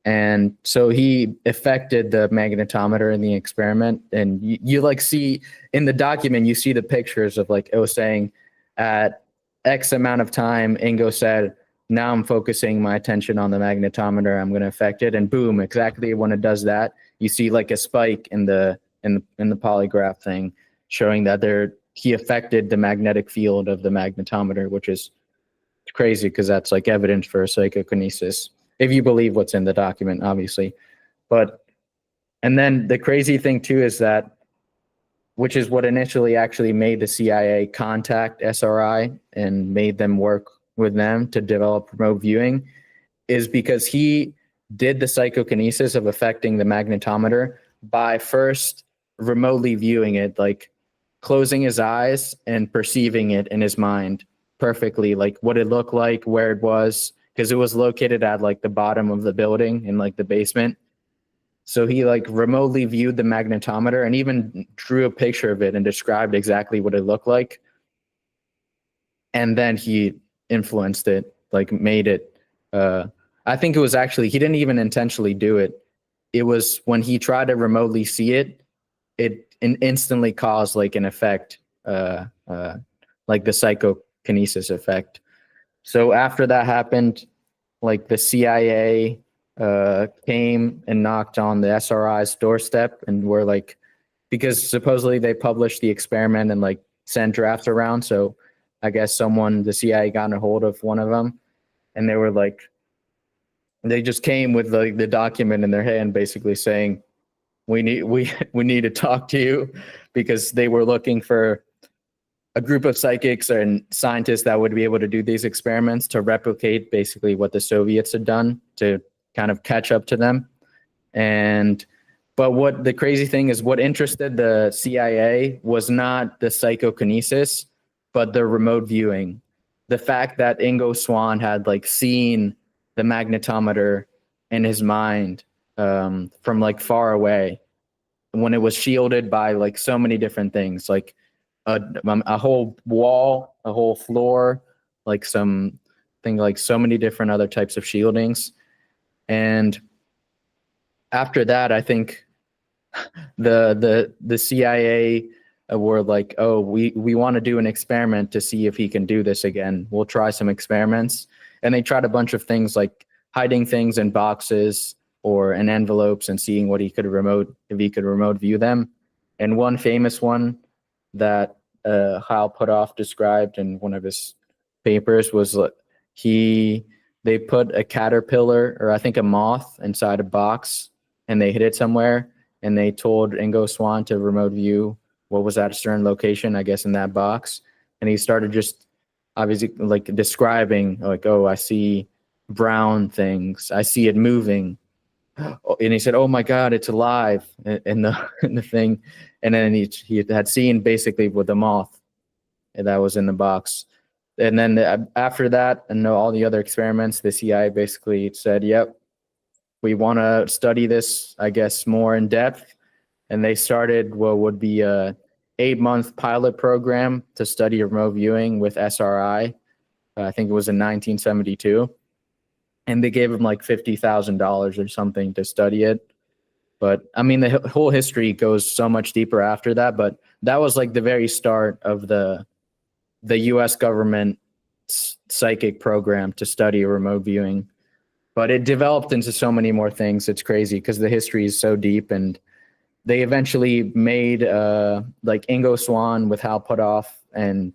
And so he affected the magnetometer in the experiment. And you like see in the document, you see the pictures of like, it was saying at X amount of time, Ingo said, now I'm focusing my attention on the magnetometer. I'm going to affect it. And boom, exactly when it does that, you see like a spike in the polygraph thing showing that he affected the magnetic field of the magnetometer, which is crazy because that's like evidence for psychokinesis, if you believe what's in the document, obviously. And then the crazy thing too is that, which is what initially actually made the CIA contact SRI and made them work with them to develop remote viewing, is because he did the psychokinesis of affecting the magnetometer by first remotely viewing it, like closing his eyes and perceiving it in his mind perfectly, like what it looked like, where it was, because it was located at like the bottom of the building in like the basement. So he like remotely viewed the magnetometer and even drew a picture of it and described exactly what it looked like. And then he influenced it, like made it. I think it was actually, he didn't even intentionally do it. It was when he tried to remotely see it, it instantly caused like an effect, like the psychokinesis effect. So after that happened, like the CIA came and knocked on the SRI's doorstep and were like, because supposedly they published the experiment and like sent drafts around. So I guess the CIA got a hold of one of them and they were like, they just came with the document in their hand, basically saying, we need to talk to you, because they were looking for a group of psychics and scientists that would be able to do these experiments to replicate basically what the Soviets had done to kind of catch up to them. But what the crazy thing is, what interested the CIA was not the psychokinesis, but the remote viewing. The fact that Ingo Swann had like seen the magnetometer in his mind from like far away when it was shielded by like so many different things, like a whole wall, a whole floor, like so many different other types of shieldings. And after that, I think the CIA were like, oh, we want to do an experiment to see if he can do this again. We'll try some experiments. And they tried a bunch of things like hiding things in boxes or in envelopes and seeing if he could remote view them. And one famous one that Hal Puthoff described in one of his papers was they put a caterpillar, or I think a moth, inside a box and they hid it somewhere, and they told Ingo Swann to remote view what was at a certain location, I guess in that box. And he started just obviously like describing like, oh, I see brown things, I see it moving. And he said, oh my God, it's alive in the thing. And then he had seen basically with the moth that was in the box. And then after that, and all the other experiments, the CIA basically said, yep, we want to study this, I guess, more in depth. And they started what would be a 8-month pilot program to study remote viewing with SRI. I think it was in 1972. And they gave him like $50,000 or something to study it. But I mean, the whole history goes so much deeper after that. But that was like the very start of the U.S. government psychic program to study remote viewing. But it developed into so many more things. It's crazy because the history is so deep. And they eventually made like Ingo Swann with Hal Puthoff and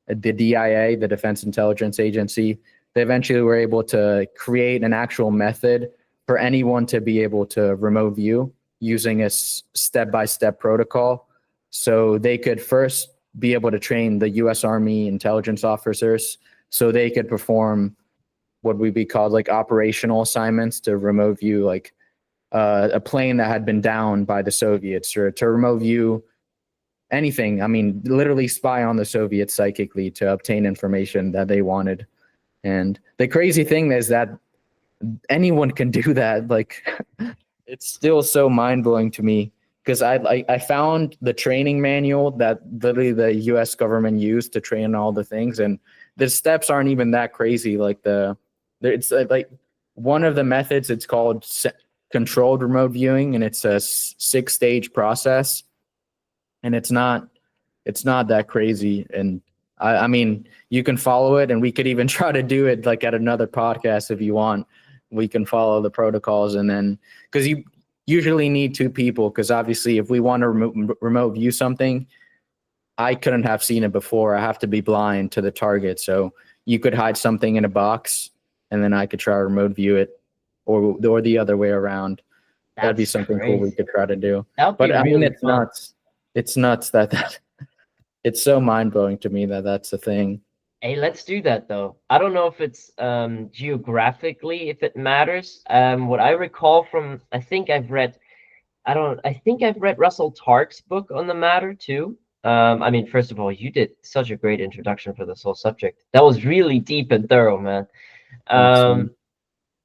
the DIA, the Defense Intelligence Agency. They eventually were able to create an actual method for anyone to be able to remote view using a step-by-step protocol so they could first be able to train the U.S. Army intelligence officers so they could perform what would be called like operational assignments to remote view like a plane that had been downed by the Soviets, or to remote view anything. I mean, literally spy on the Soviets psychically to obtain information that they wanted. And the crazy thing is that anyone can do that. Like, it's still so mind blowing to me, because I found the training manual that literally the U.S. government used to train all the things, and the steps aren't even that crazy. Like it's like one of the methods. It's called controlled remote viewing, and it's a 6-stage process, and it's not that crazy. And I mean, you can follow it, and we could even try to do it like at another podcast if you want. We can follow the protocols, and then because you usually need 2 people, because obviously if we want to remote view something, I couldn't have seen it before. I have to be blind to the target. So you could hide something in a box, and then I could try to remote view it, or the other way around. That'd be something cool we could try to do. But I mean, it's nuts. It's nuts that it's so mind blowing to me that that's a thing. Hey, let's do that though. I don't know if it's geographically, if it matters. What I recall from, I think I've read Russell Tark's book on the matter too. I mean, first of all, you did such a great introduction for this whole subject. That was really deep and thorough, man.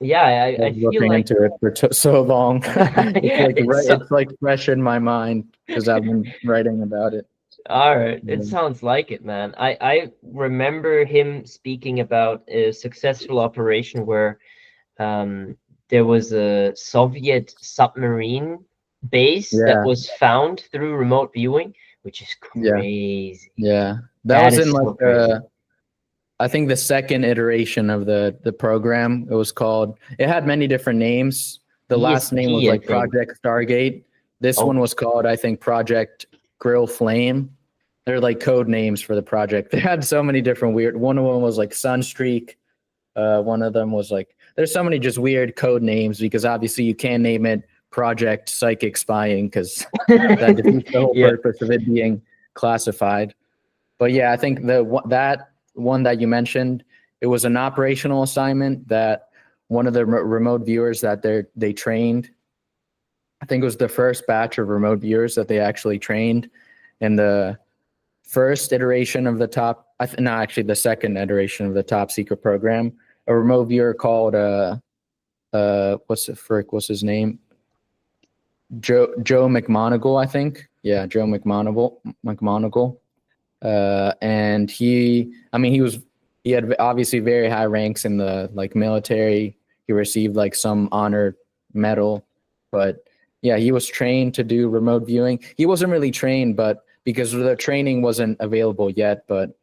Yeah, I feel looking like into it for so long. It's like fresh in my mind because I've been writing about it. All right, it sounds like it, man. I remember him speaking about a successful operation where there was a Soviet submarine base that was found through remote viewing, which is crazy. Yeah. That was in like I think the second iteration of the program. It was called, it had many different names. The last name was like Project Stargate. This one was called, I think, Project Grill Flame. They're like code names for the project. They had so many different weird, one of them was like Sunstreak. One of them was like, there's so many just weird code names, because obviously you can't name it Project Psychic Spying, because that defeats the whole purpose of it being classified. But yeah, I think that one that you mentioned, it was an operational assignment that one of the remote viewers that they trained, I think it was the first batch of remote viewers that they actually trained in the first iteration of the the second iteration of the top secret program. A remote viewer called what's his name? Joe McMoneagle, I think. Yeah, Joe McMoneagle. And he had obviously very high ranks in the like military. He received like some honor medal, but yeah, he was trained to do remote viewing. He wasn't really trained, but because the training wasn't available yet, but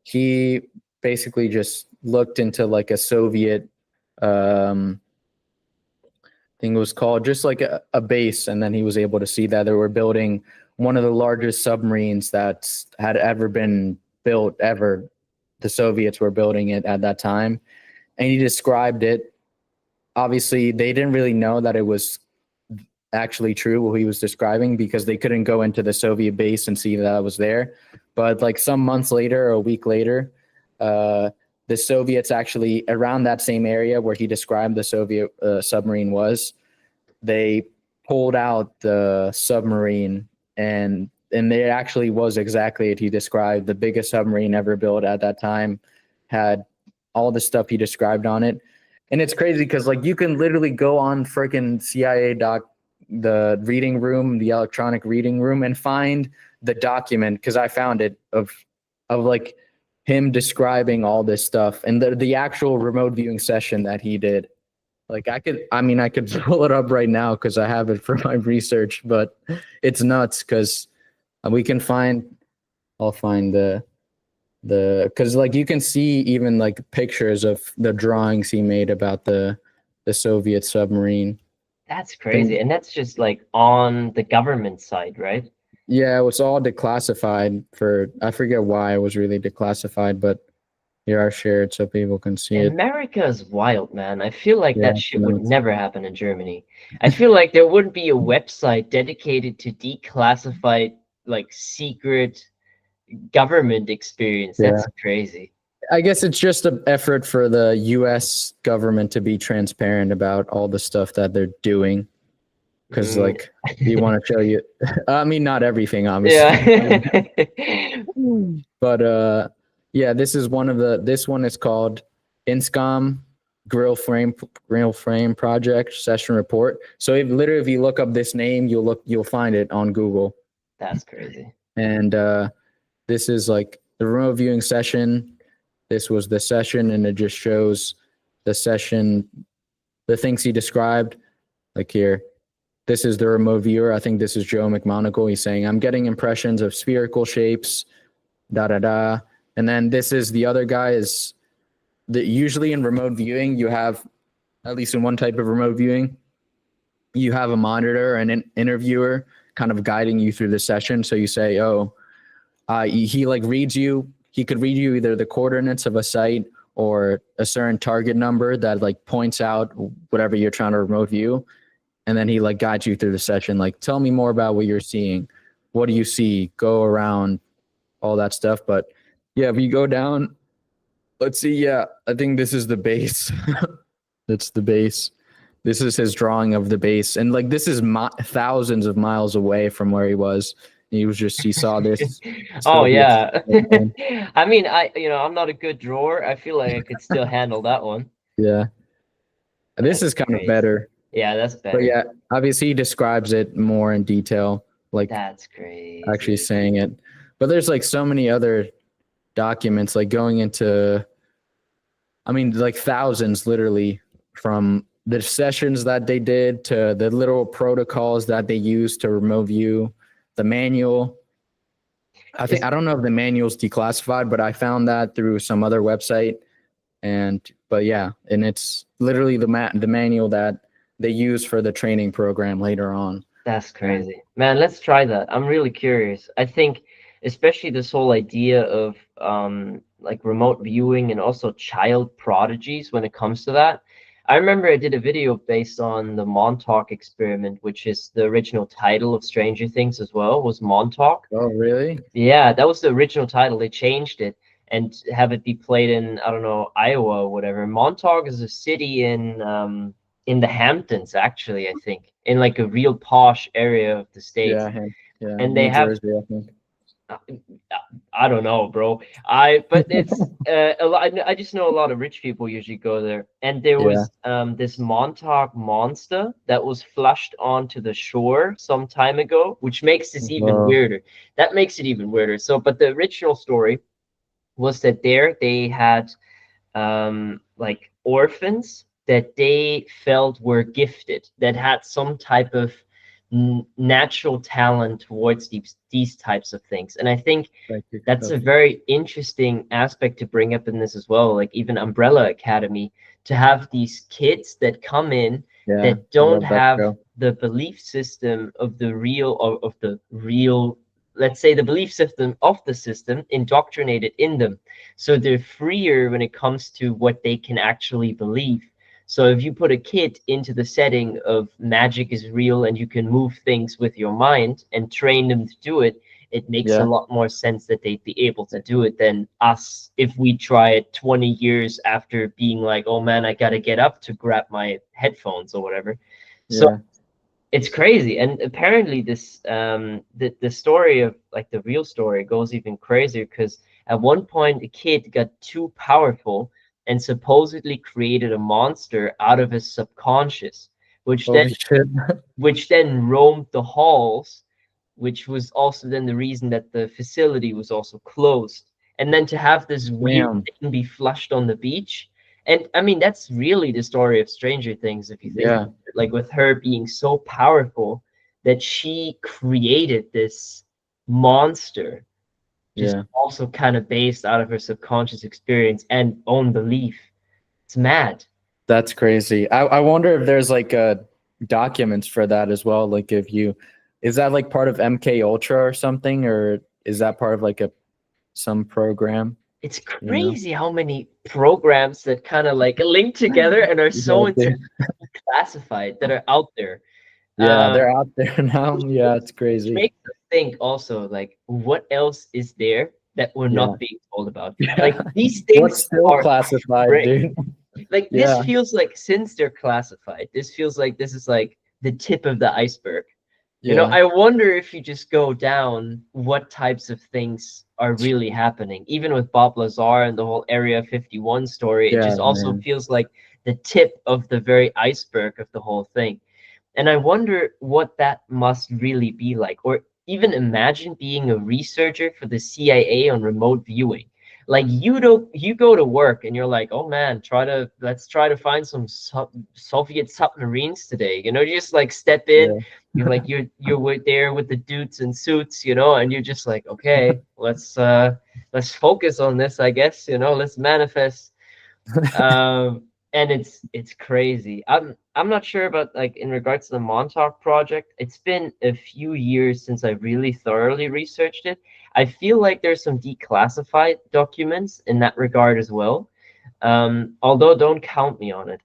he basically just looked into like a Soviet thing, was called just like a base, and then he was able to see that they were building one of the largest submarines that had ever been built ever. The Soviets were building it at that time, and he described it. Obviously, they didn't really know that it was actually true what he was describing, because they couldn't go into the Soviet base and see that it was there. But like some months later or a week later, the Soviets actually, around that same area where he described the Soviet submarine was, they pulled out the submarine, and there actually was exactly what he described. The biggest submarine ever built at that time had all the stuff he described on it. And it's crazy because like you can literally go on freaking the reading room, the electronic reading room, and find the document, because I found it, of like him describing all this stuff, and the actual remote viewing session that he did. Like I could pull it up right now because I have it for my research, but it's nuts because I'll find because like you can see even like pictures of the drawings he made about the Soviet submarine. That's crazy. And that's just like on the government side, right? Yeah, it was all declassified I forget why it was really declassified, but here are shared so people can see it. America is wild, man. I feel like that shit would never happen in Germany. I feel like there wouldn't be a website dedicated to declassified like secret government experience. Yeah. That's crazy. I guess it's just an effort for the U.S. government to be transparent about all the stuff that they're doing. Because like you want to show you, I mean, not everything, obviously. Yeah. But yeah, this is one of the. This one is called INSCOM Grill Frame Project Session Report. So if you look up this name, you'll find it on Google. That's crazy. And this is like the remote viewing session. This was the session, and it just shows the session, the things he described. Like here, this is the remote viewer. I think this is Joe McMonagle. He's saying, I'm getting impressions of spherical shapes, da da da. And then this is the other guy is that usually in remote viewing, you have, at least in one type of remote viewing, you have a monitor and an interviewer kind of guiding you through the session. So you say, he like reads you. He could read you either the coordinates of a site or a certain target number that like points out whatever you're trying to remote view. And then he like guides you through the session. Like, tell me more about what you're seeing. What do you see? Go around, all that stuff. But yeah, if you go down, let's see. Yeah, I think this is the base. That's the base. This is his drawing of the base. And like, this is thousands of miles away from where he was. He saw this. Oh yeah. I mean, I'm not a good drawer. I feel like I could still handle that one. Yeah. This is kind of better. Yeah, that's better. But yeah, obviously he describes it more in detail. Like that's crazy. Actually saying it. But there's like so many other documents like going into, I mean, like thousands literally, from the sessions that they did to the literal protocols that they used to remote view, the manual. I don't know if the manual's declassified, but I found that through some other website. But yeah, and it's literally the manual that they use for the training program later on. That's crazy, man. Let's try that. I'm really curious. I think especially this whole idea of like remote viewing and also child prodigies when it comes to that. I remember I did a video based on the Montauk experiment, which is the original title of Stranger Things as well, was Montauk. Oh, really? Yeah, that was the original title. They changed it and have it be played in, I don't know, Iowa or whatever. Montauk is a city in the Hamptons, actually, I think, in like a real posh area of the States. Yeah. And they have, Jersey, I think. I don't know, bro. But it's a lot. I just know a lot of rich people usually go there. And there was this Montauk monster that was flushed onto the shore some time ago, which makes this even weirder. That makes it even weirder. So, but the original story was that they had like orphans that they felt were gifted, that had some type of natural talent towards these types of things. And I think that's a very interesting aspect to bring up in this as well, like even Umbrella Academy, to have these kids that come in that don't have the belief system of the real, let's say the belief system of the system indoctrinated in them. So they're freer when it comes to what they can actually believe. So if you put a kid into the setting of magic is real and you can move things with your mind and train them to do it, it makes a lot more sense that they'd be able to do it than us if we try it 20 years after being like, oh man, I gotta get up to grab my headphones or whatever. So it's crazy. And apparently this the story of like the real story goes even crazier, because at one point a kid got too powerful and supposedly created a monster out of his subconscious, which then roamed the halls, which was also then the reason that the facility was also closed. And then to have this weird thing be flushed on the beach. And I mean, that's really the story of Stranger Things, if you think about it, like with her being so powerful that she created this monster, just also kind of based out of her subconscious experience and own belief. It's mad. That's crazy. I wonder if there's like documents for that as well. Like is that like part of MK Ultra or something, or is that part of like some program? It's crazy how many programs that kind of like link together and are so classified that are out there. Yeah, they're out there now. Yeah, it's crazy. Which makes us think also like what else is there that we're Yeah. not being told about? Yeah. Like these What's things still are classified, great. dude? Like this Yeah. feels like, since they're classified, this feels like this is like the tip of the iceberg. You know, Yeah. I wonder if you just go down what types of things are really happening. Even with Bob Lazar and the whole Area 51 story, it Yeah, just also man. feels like the tip of the very iceberg of the whole thing. And I wonder what that must really be like, or even imagine being a researcher for the CIA on remote viewing. Like you go to work and you're like, oh man, let's try to find some Soviet submarines today. You know, you just like step in, Yeah. you're there with the dudes in suits, you know, and you're just like, okay, let's focus on this, I guess, you know, let's manifest. And it's crazy. I'm not sure about like in regards to the Montauk project. It's been a few years since I really thoroughly researched it. I feel like there's some declassified documents in that regard as well. Although don't count me on it.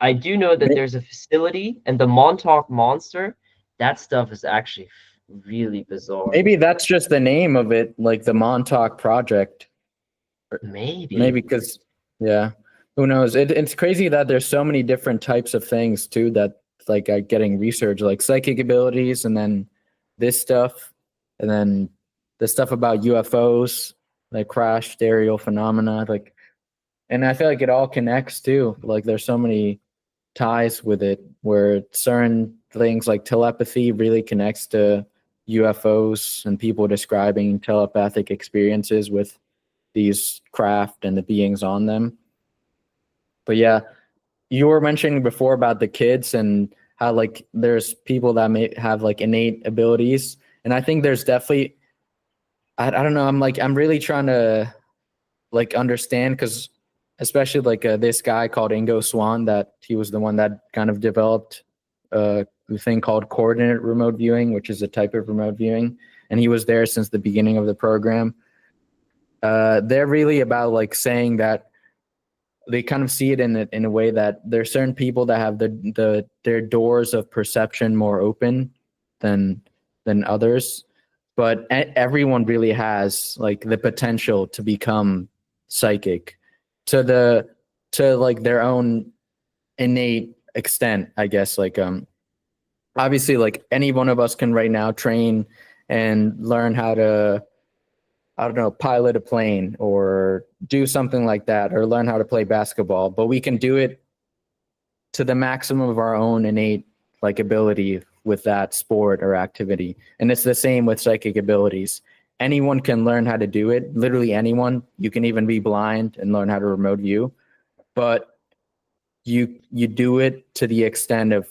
I do know that May- there's a facility, and the Montauk Monster, that stuff is actually really bizarre. Maybe that's just the name of it, like the Montauk Project. Maybe. Maybe because, yeah, who knows? It's crazy that there's so many different types of things too that like are getting researched, like psychic abilities, and then this stuff, and then the stuff about UFOs, like crashed aerial phenomena, like, and I feel like it all connects too. Like there's so many ties with it where certain things like telepathy really connects to UFOs and people describing telepathic experiences with these craft and the beings on them. But yeah, you were mentioning before about the kids and how like there's people that may have like innate abilities. And I think there's definitely, I don't know, I'm really trying to like understand because especially like this guy called Ingo Swann, that he was the one that kind of developed the thing called coordinate remote viewing, which is a type of remote viewing. And he was there since the beginning of the program. They're really about like saying that they kind of see it in a way that there's certain people that have their doors of perception more open than others, but everyone really has like the potential to become psychic to like their own innate extent, I guess. Like obviously like any one of us can right now train and learn how to, I don't know, pilot a plane or do something like that, or learn how to play basketball, but we can do it to the maximum of our own innate like ability with that sport or activity. And it's the same with psychic abilities. Anyone can learn how to do it. Literally anyone. You can even be blind and learn how to remote view, but you do it to the extent of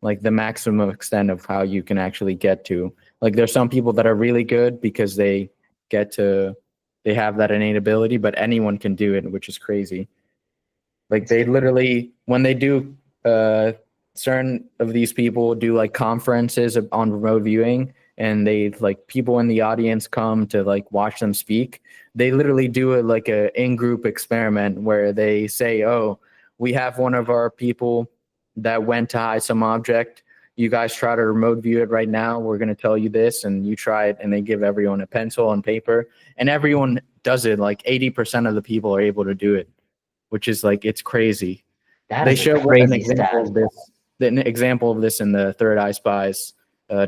like the maximum extent of how you can actually get to. Like there's some people that are really good because they have that innate ability, but anyone can do it, which is crazy. Like they literally, when they do, certain of these people do like conferences on remote viewing, and they like people in the audience come to like watch them speak. They literally do it like a in-group experiment where they say, "Oh, we have one of our people that went to hide some object. You guys try to remote view it right now. We're going to tell you this, and you try it." And they give everyone a pencil and paper, and everyone does it. Like 80% of the people are able to do it, which is like, it's crazy. That They is a show what an crazy example stat. of this, an example of this in the Third Eye Spies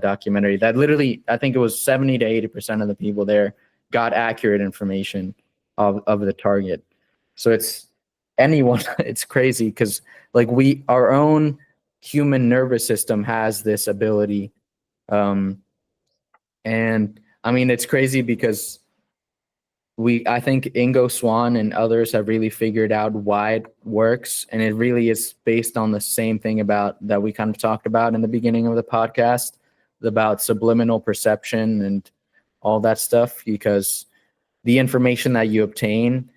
documentary. That literally, I think it was 70 to 80% of the people there got accurate information of the target. So it's anyone. It's crazy because like our own human nervous system has this ability, um, and I mean it's crazy because I think Ingo Swann and others have really figured out why it works, and it really is based on the same thing about that we kind of talked about in the beginning of the podcast about subliminal perception and all that stuff, because the information that you obtain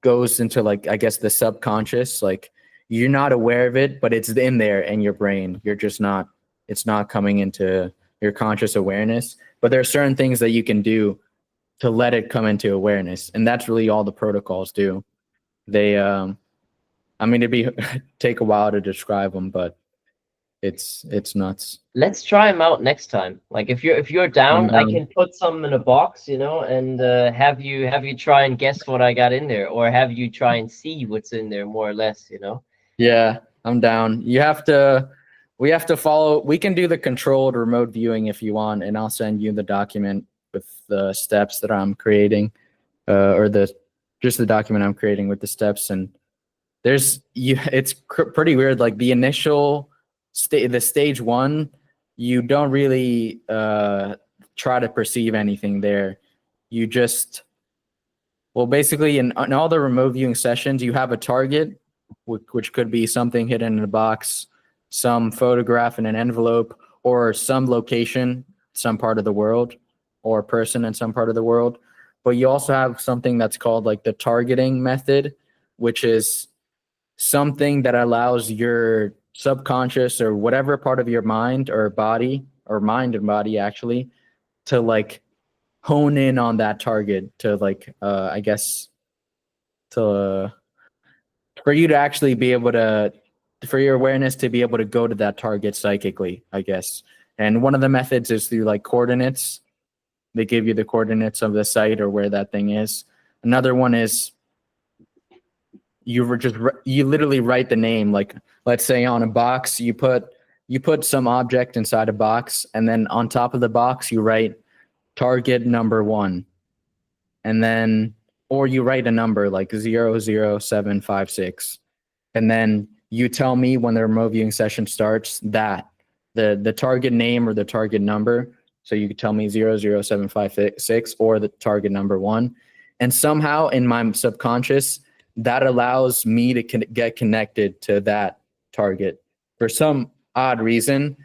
goes into like, I guess, the subconscious. Like you're not aware of it, but it's in there in your brain. You're just not, it's not coming into your conscious awareness. But there are certain things that you can do to let it come into awareness, and that's really all the protocols do. They I mean it'd be take a while to describe them, but it's nuts. Let's try them out next time. Like if you're I'm down, I down. can put some in a box, and have you try and guess what I got in there, or have you try and see what's in there more or less. Yeah, I'm down. We have to follow. We can do the controlled remote viewing if you want, and I'll send you the document with the steps that I'm creating, or just the document I'm creating with the steps. And it's pretty weird. Like the initial the stage one, you don't really try to perceive anything there. You just, well, basically in all the remote viewing sessions, you have a target, which could be something hidden in a box, some photograph in an envelope, or some location, some part of the world, or person in some part of the world. But you also have something that's called like the targeting method, which is something that allows your subconscious or whatever part of your mind or body, or mind and body actually, to like hone in on that target, to like I guess to for you to actually be able to, for your awareness to be able to go to that target psychically, I guess. And one of the methods is through like coordinates. They give you the coordinates of the site or where that thing is. Another one is you literally write the name. Like, let's say on a box, you put some object inside a box, and then on top of the box you write target number 1, and then, or you write a number like 00756, and then you tell me when the remote viewing session starts that the target name or the target number. So you could tell me 00756 or the target number 1, and somehow in my subconscious that allows me to get connected to that target for some odd reason.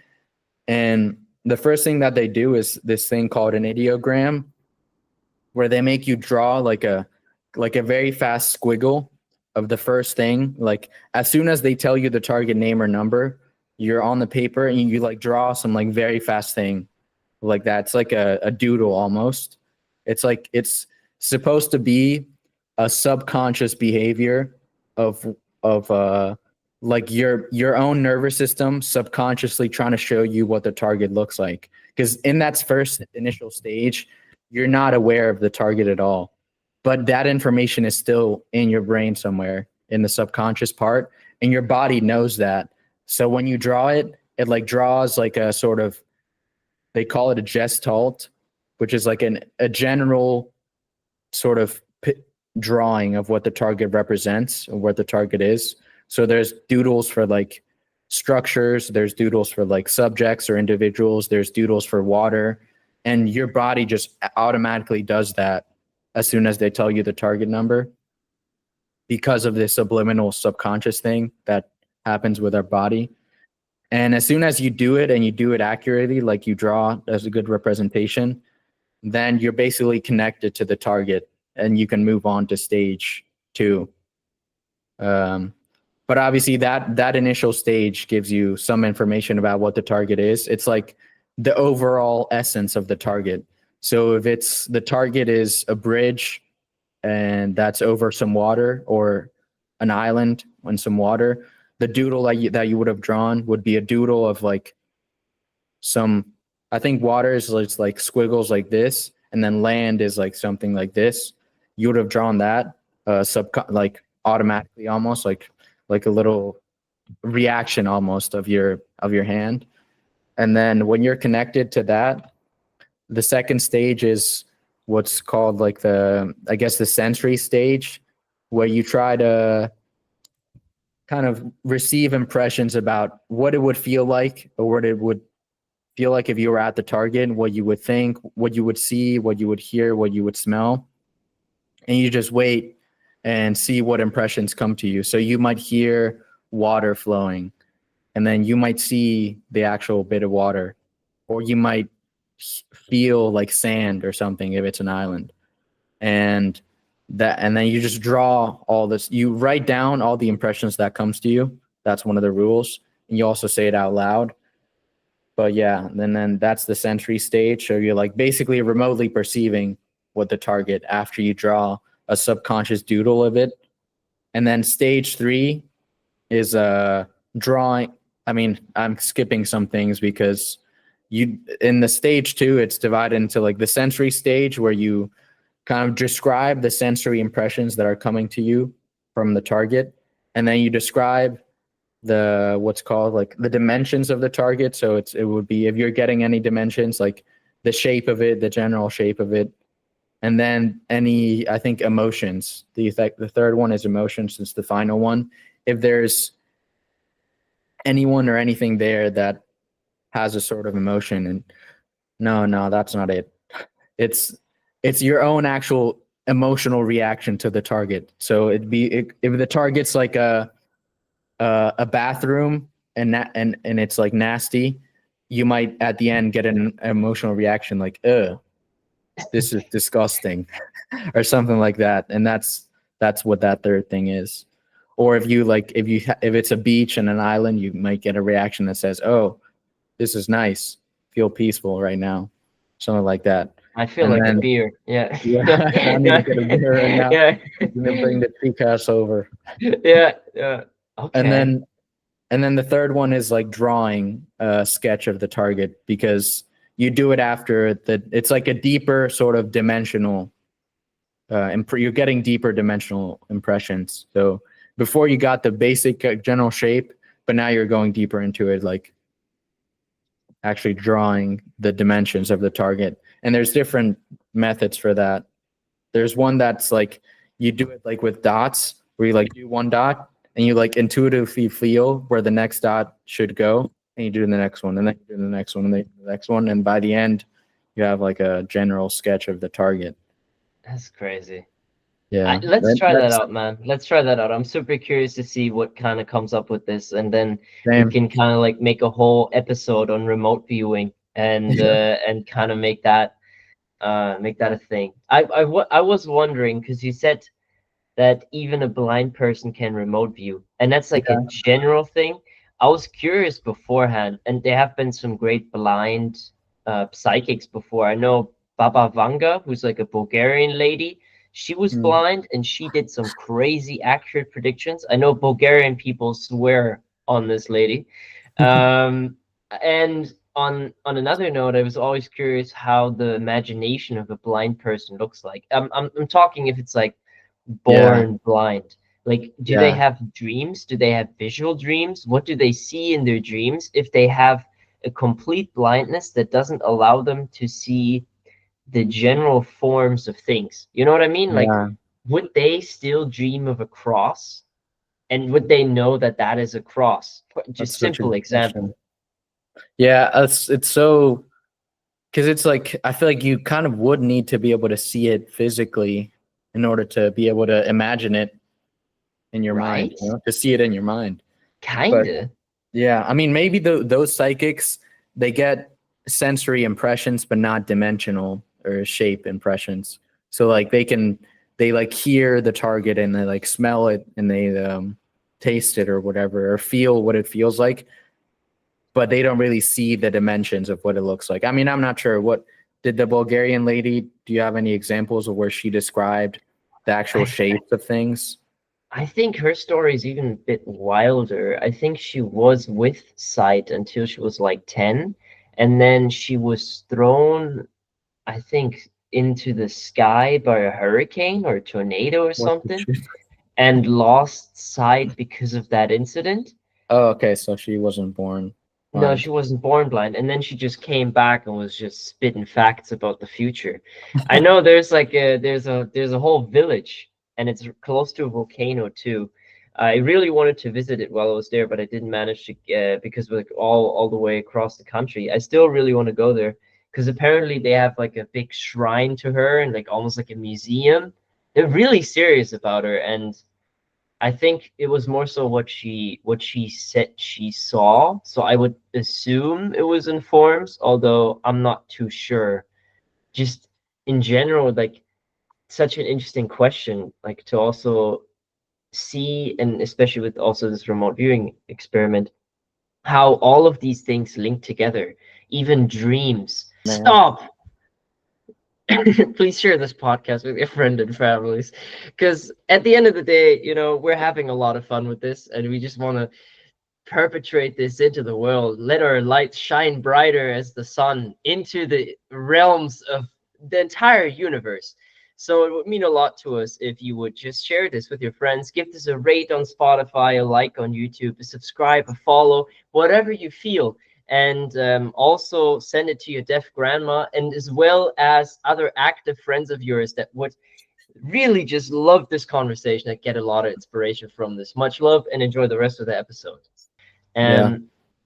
And the first thing that they do is this thing called an ideogram, where they make you draw like a very fast squiggle of the first thing. Like as soon as they tell you the target name or number, you're on the paper and you like draw some like very fast thing like that. It's like a doodle almost. It's like it's supposed to be a subconscious behavior of like your own nervous system subconsciously trying to show you what the target looks like. Because in that first initial stage, you're not aware of the target at all, but that information is still in your brain somewhere in the subconscious part, and your body knows that. So when you draw it, it like draws like a sort of, they call it a gestalt, which is like a general sort of drawing of what the target represents or what the target is. So there's doodles for like structures, there's doodles for like subjects or individuals, there's doodles for water, and your body just automatically does that as soon as they tell you the target number, because of this subliminal subconscious thing that happens with our body. And as soon as you do it and you do it accurately, like you draw as a good representation, then you're basically connected to the target and you can move on to stage 2. But obviously that initial stage gives you some information about what the target is. It's like the overall essence of the target. So if the target is a bridge and that's over some water, or an island on some water, the doodle that you would have drawn would be a doodle of like some, I think water is like squiggles like this, and then land is like something like this. You would have drawn that like automatically, almost like a little reaction almost of your hand. And then when you're connected to that, the second stage is what's called like I guess the sensory stage, where you try to kind of receive impressions about what it would feel like, or what it would feel like if you were at the target, what you would think, what you would see, what you would hear, what you would smell. And you just wait and see what impressions come to you. So you might hear water flowing, and then you might see the actual bit of water, or you might feel like sand or something if it's an island. And then you just draw all this, you write down all the impressions that comes to you. That's one of the rules. And you also say it out loud. But yeah, and then that's the sensory stage. So you're like basically remotely perceiving what the target after you draw a subconscious doodle of it. And then stage 3 is drawing. I mean, I'm skipping some things because you in the stage 2, it's divided into like the sensory stage where you kind of describe the sensory impressions that are coming to you from the target, and then you describe the what's called like the dimensions of the target. So it would be if you're getting any dimensions, like the shape of it, the general shape of it, and then any, I think, emotions. The third one is emotions. It's the final one. If there's anyone or anything there that has a sort of emotion, and no, that's not it. It's your own actual emotional reaction to the target. So if the target's like a bathroom and it's like nasty, you might at the end get an emotional reaction like, ugh, this is disgusting, or something like that. And that's what that third thing is. Or if it's a beach and an island, you might get a reaction that says, oh, this is nice, feel peaceful right now, something like that. I feel And like a then beer. Yeah. I need to get a beer right now. Yeah. I'm gonna bring the teacups over. Yeah. Yeah. And Okay. then the third one is like drawing a sketch of the target, because you do it after it's like a deeper sort of dimensional, you're getting deeper dimensional impressions. So before you got the basic general shape, but now you're going deeper into it, like actually drawing the dimensions of the target. And there's different methods for that. There's one that's like you do it like with dots, where you like do one dot and you like intuitively feel where the next dot should go, and you do the next one, and then you do the next one, and then the next one, and by the end, you have like a general sketch of the target. That's crazy. Yeah, Let's try that that's out, man. Let's try that out. I'm super curious to see what kind of comes up with this, and then we same. can kind of like make a whole episode on remote viewing and kind of make that a thing. I was wondering because you said that even a blind person can remote view, and that's like a Yeah. general thing. I was curious beforehand, and there have been some great blind psychics before. I know Baba Vanga, who's like a Bulgarian lady. She was Mm. blind, and she did some crazy accurate predictions. I know Bulgarian people swear on this lady. And on another note, I was always curious how the imagination of a blind person looks like. I'm talking if it's like Yeah, born blind. Like, do they yeah, have dreams? Do they have visual dreams? What do they see in their dreams if they have a complete blindness that doesn't allow them to see the general forms of things? You know what I mean? Like, yeah. would they still dream of a cross? And would they know that that is a cross? That's Just such a simple good example. question. Yeah, it's so, because it's like I feel like you kind of would need to be able to see it physically in order to be able to imagine it in your mind, Right? to see it in your mind. But Kinda. yeah, I mean, maybe those psychics, they get sensory impressions, but not dimensional or shape impressions. So like they like hear the target and they like smell it and they taste it or whatever, or feel what it feels like, but they don't really see the dimensions of what it looks like. I mean, I'm not sure what did the Bulgarian lady. Do you have any examples of where she described the actual I shapes of things? I think her story is even a bit wilder. I think she was with sight until she was like 10, and then she was thrown, I think, into the sky by a hurricane or a tornado or What the something, shit? and lost sight because of that incident. Oh, okay. So she wasn't born No, blind. she wasn't born blind, and then she just came back and was just spitting facts about the future. I know there's like there's a whole village, and it's close to a volcano too. I really wanted to visit it while I was there, but I didn't manage to because we're like all the way across the country. I still really want to go there because apparently they have like a big shrine to her and like almost like a museum. They're really serious about her, and I think it was more so what she said she saw. So I would assume it was in forms, although I'm not too sure. Just in general, like such an interesting question, like to also see, and especially with also this remote viewing experiment, how all of these things link together, even dreams. Man. Stop! Please share this podcast with your friends and families, because at the end of the day, we're having a lot of fun with this, and we just want to perpetrate this into the world. Let our light shine brighter as the sun into the realms of the entire universe. So it would mean a lot to us if you would just share this with your friends, give this a rate on Spotify, a like on YouTube, a subscribe, a follow, whatever you feel. And also send it to your deaf grandma, and as well as other active friends of yours that would really just love this conversation, that get a lot of inspiration from this. Much love and enjoy the rest of the episode. Yeah.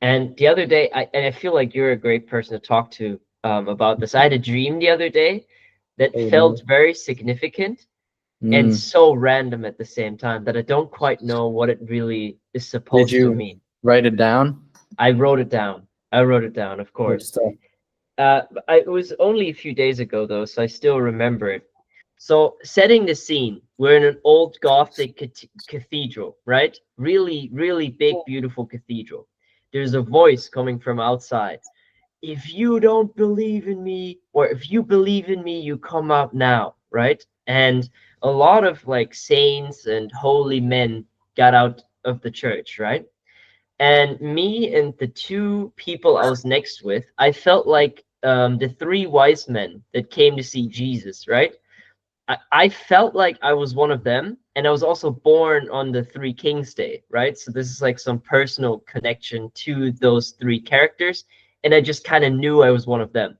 And the other day, I feel like you're a great person to talk to about this. I had a dream the other day that Oh, felt no. very significant and Mm. so random at the same time that I don't quite know what it really is Did supposed to you mean. write it down? I wrote it down. I wrote it down, of Good course. stuff. It was only a few days ago, though, so I still remember it. So, setting the scene, we're in an old Gothic cathedral, right? Really, really big, beautiful cathedral. There's a voice coming from outside. If you don't believe in me, or if you believe in me, you come out now, right? And a lot of like saints and holy men got out of the church, right? And me and the two people I was next with, I felt like the three wise men that came to see Jesus, right? I felt like I was one of them, and I was also born on the Three Kings Day, right? So this is like some personal connection to those three characters, and I just kind of knew I was one of them,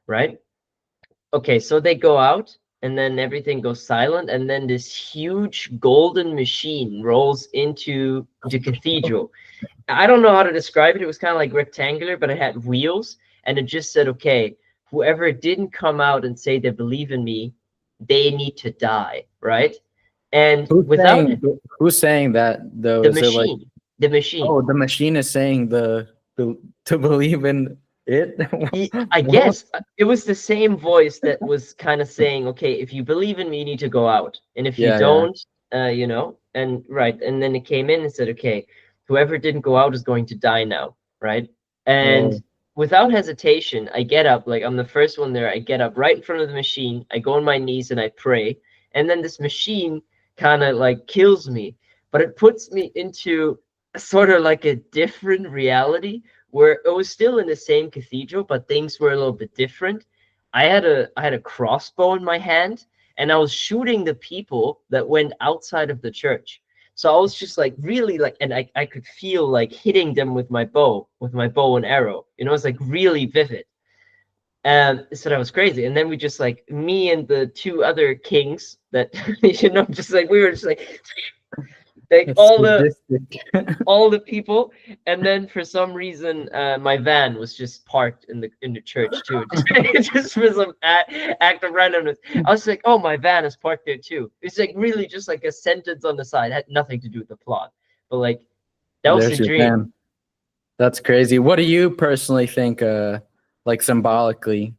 right? Okay, so they go out, and then everything goes silent, and then this huge golden machine rolls into the cathedral. I don't know how to describe it. It was kind of like rectangular, but it had wheels, and it just said, okay, whoever didn't come out and say they believe in me, they need to die, right? And without Who's saying that though? the Is it like, machine, the machine, oh, the machine is saying the to believe in it? I What? guess it was the same voice that was kind of saying, okay, if you believe in me, you need to go out. And if you Yeah, yeah. don't, and right. And then it came in and said, okay, whoever didn't go out is going to die now, right? And Oh, without hesitation, I get up, like I'm the first one there. I get up right in front of the machine. I go on my knees and I pray. And then this machine kind of like kills me, but it puts me into sort of like a different reality where it was still in the same cathedral, but things were a little bit different. I had a crossbow in my hand, and I was shooting the people that went outside of the church. So I was just like really like, and I could feel like hitting them with my bow and arrow. It's like really vivid. And so that was crazy. And then we just like me and the two other kings that just like we were just like it's sadistic. all the people, and then for some reason my van was just parked in the church too. Just for some act of randomness, I was like, oh, my van is parked there too. It's like really just like a sentence on the side. It had nothing to do with the plot, but like that was the There's your dream. fan. That's crazy. What do you personally think, like symbolically?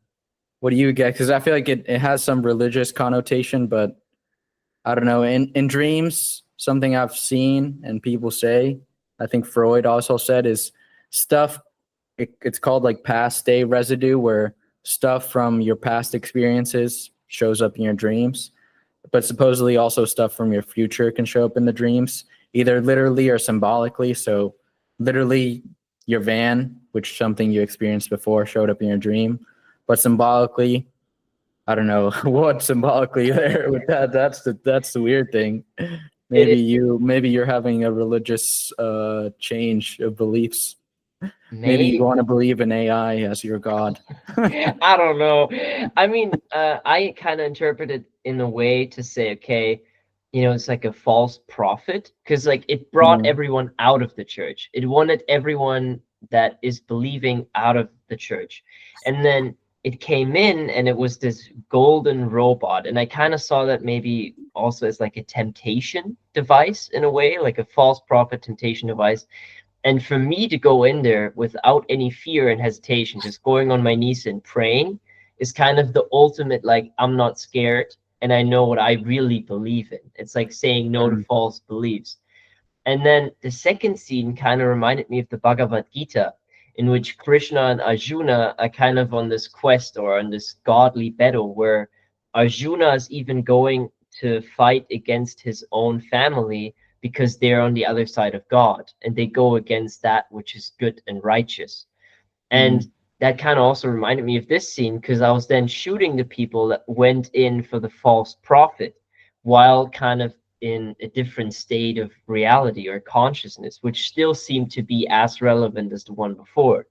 What do you get? Because I feel like it has some religious connotation, but I don't know. In dreams, something I've seen and people say, I think Freud also said, is stuff. It's called like past day residue, where stuff from your past experiences shows up in your dreams, but supposedly also stuff from your future can show up in the dreams, either literally or symbolically. So literally, your van, which something you experienced before, showed up in your dream, but symbolically, I don't know what symbolically there with that. That's the weird thing. Maybe It you're having a religious change of beliefs. Maybe you may want to believe in AI as your god. I don't know. I mean, I kind of interpret it in a way to say, okay, it's like a false prophet, because like it brought Mm, everyone out of the church. It wanted everyone that is believing out of the church. And then it came in and it was this golden robot. And I kind of saw that maybe also as like a temptation device in a way, like a false prophet temptation device. And for me to go in there without any fear and hesitation, just going on my knees and praying, is kind of the ultimate, like, I'm not scared and I know what I really believe in. It's like saying no to mm, false beliefs. And then the second scene kind of reminded me of the Bhagavad Gita, in which Krishna and Arjuna are kind of on this quest or on this godly battle where Arjuna is even going to fight against his own family because they're on the other side of God and they go against that which is good and righteous. And that kind of also reminded me of this scene, because I was then shooting the people that went in for the false prophet while kind of in a different state of reality or consciousness, which still seemed to be as relevant as the one before.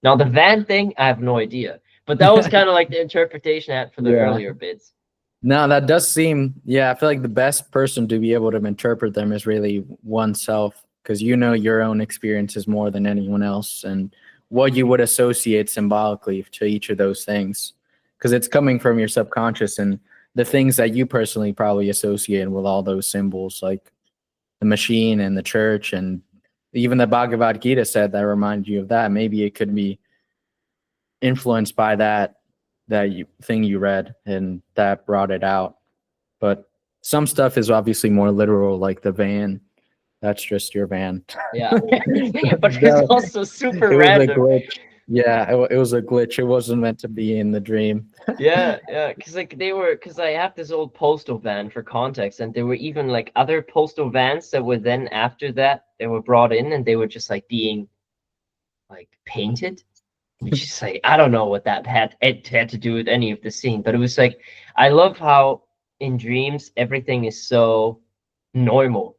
Now, the van thing, I have no idea. But that was kind of like the interpretation I had for the Yeah. earlier bits. No, that does seem, yeah, I feel like the best person to be able to interpret them is really oneself, because you know your own experiences more than anyone else and what you would associate symbolically to each of those things, because it's coming from your subconscious and the things that you personally probably associate with all those symbols, like the machine and the church, and even the Bhagavad Gita said that remind you of that. Maybe it could be influenced by that thing you read and that brought it out. But some stuff is obviously more literal, like the van. That's just your van. Yeah. But it's also super It was a random. glitch. Yeah, it was a glitch. It wasn't meant to be in the dream. Yeah, because like because I have this old postal van for context, and there were even like other postal vans that were then after that they were brought in, and they were just like being like painted, which is like I don't know what that had to do with any of the scene, but it was like I love how in dreams everything is so normal.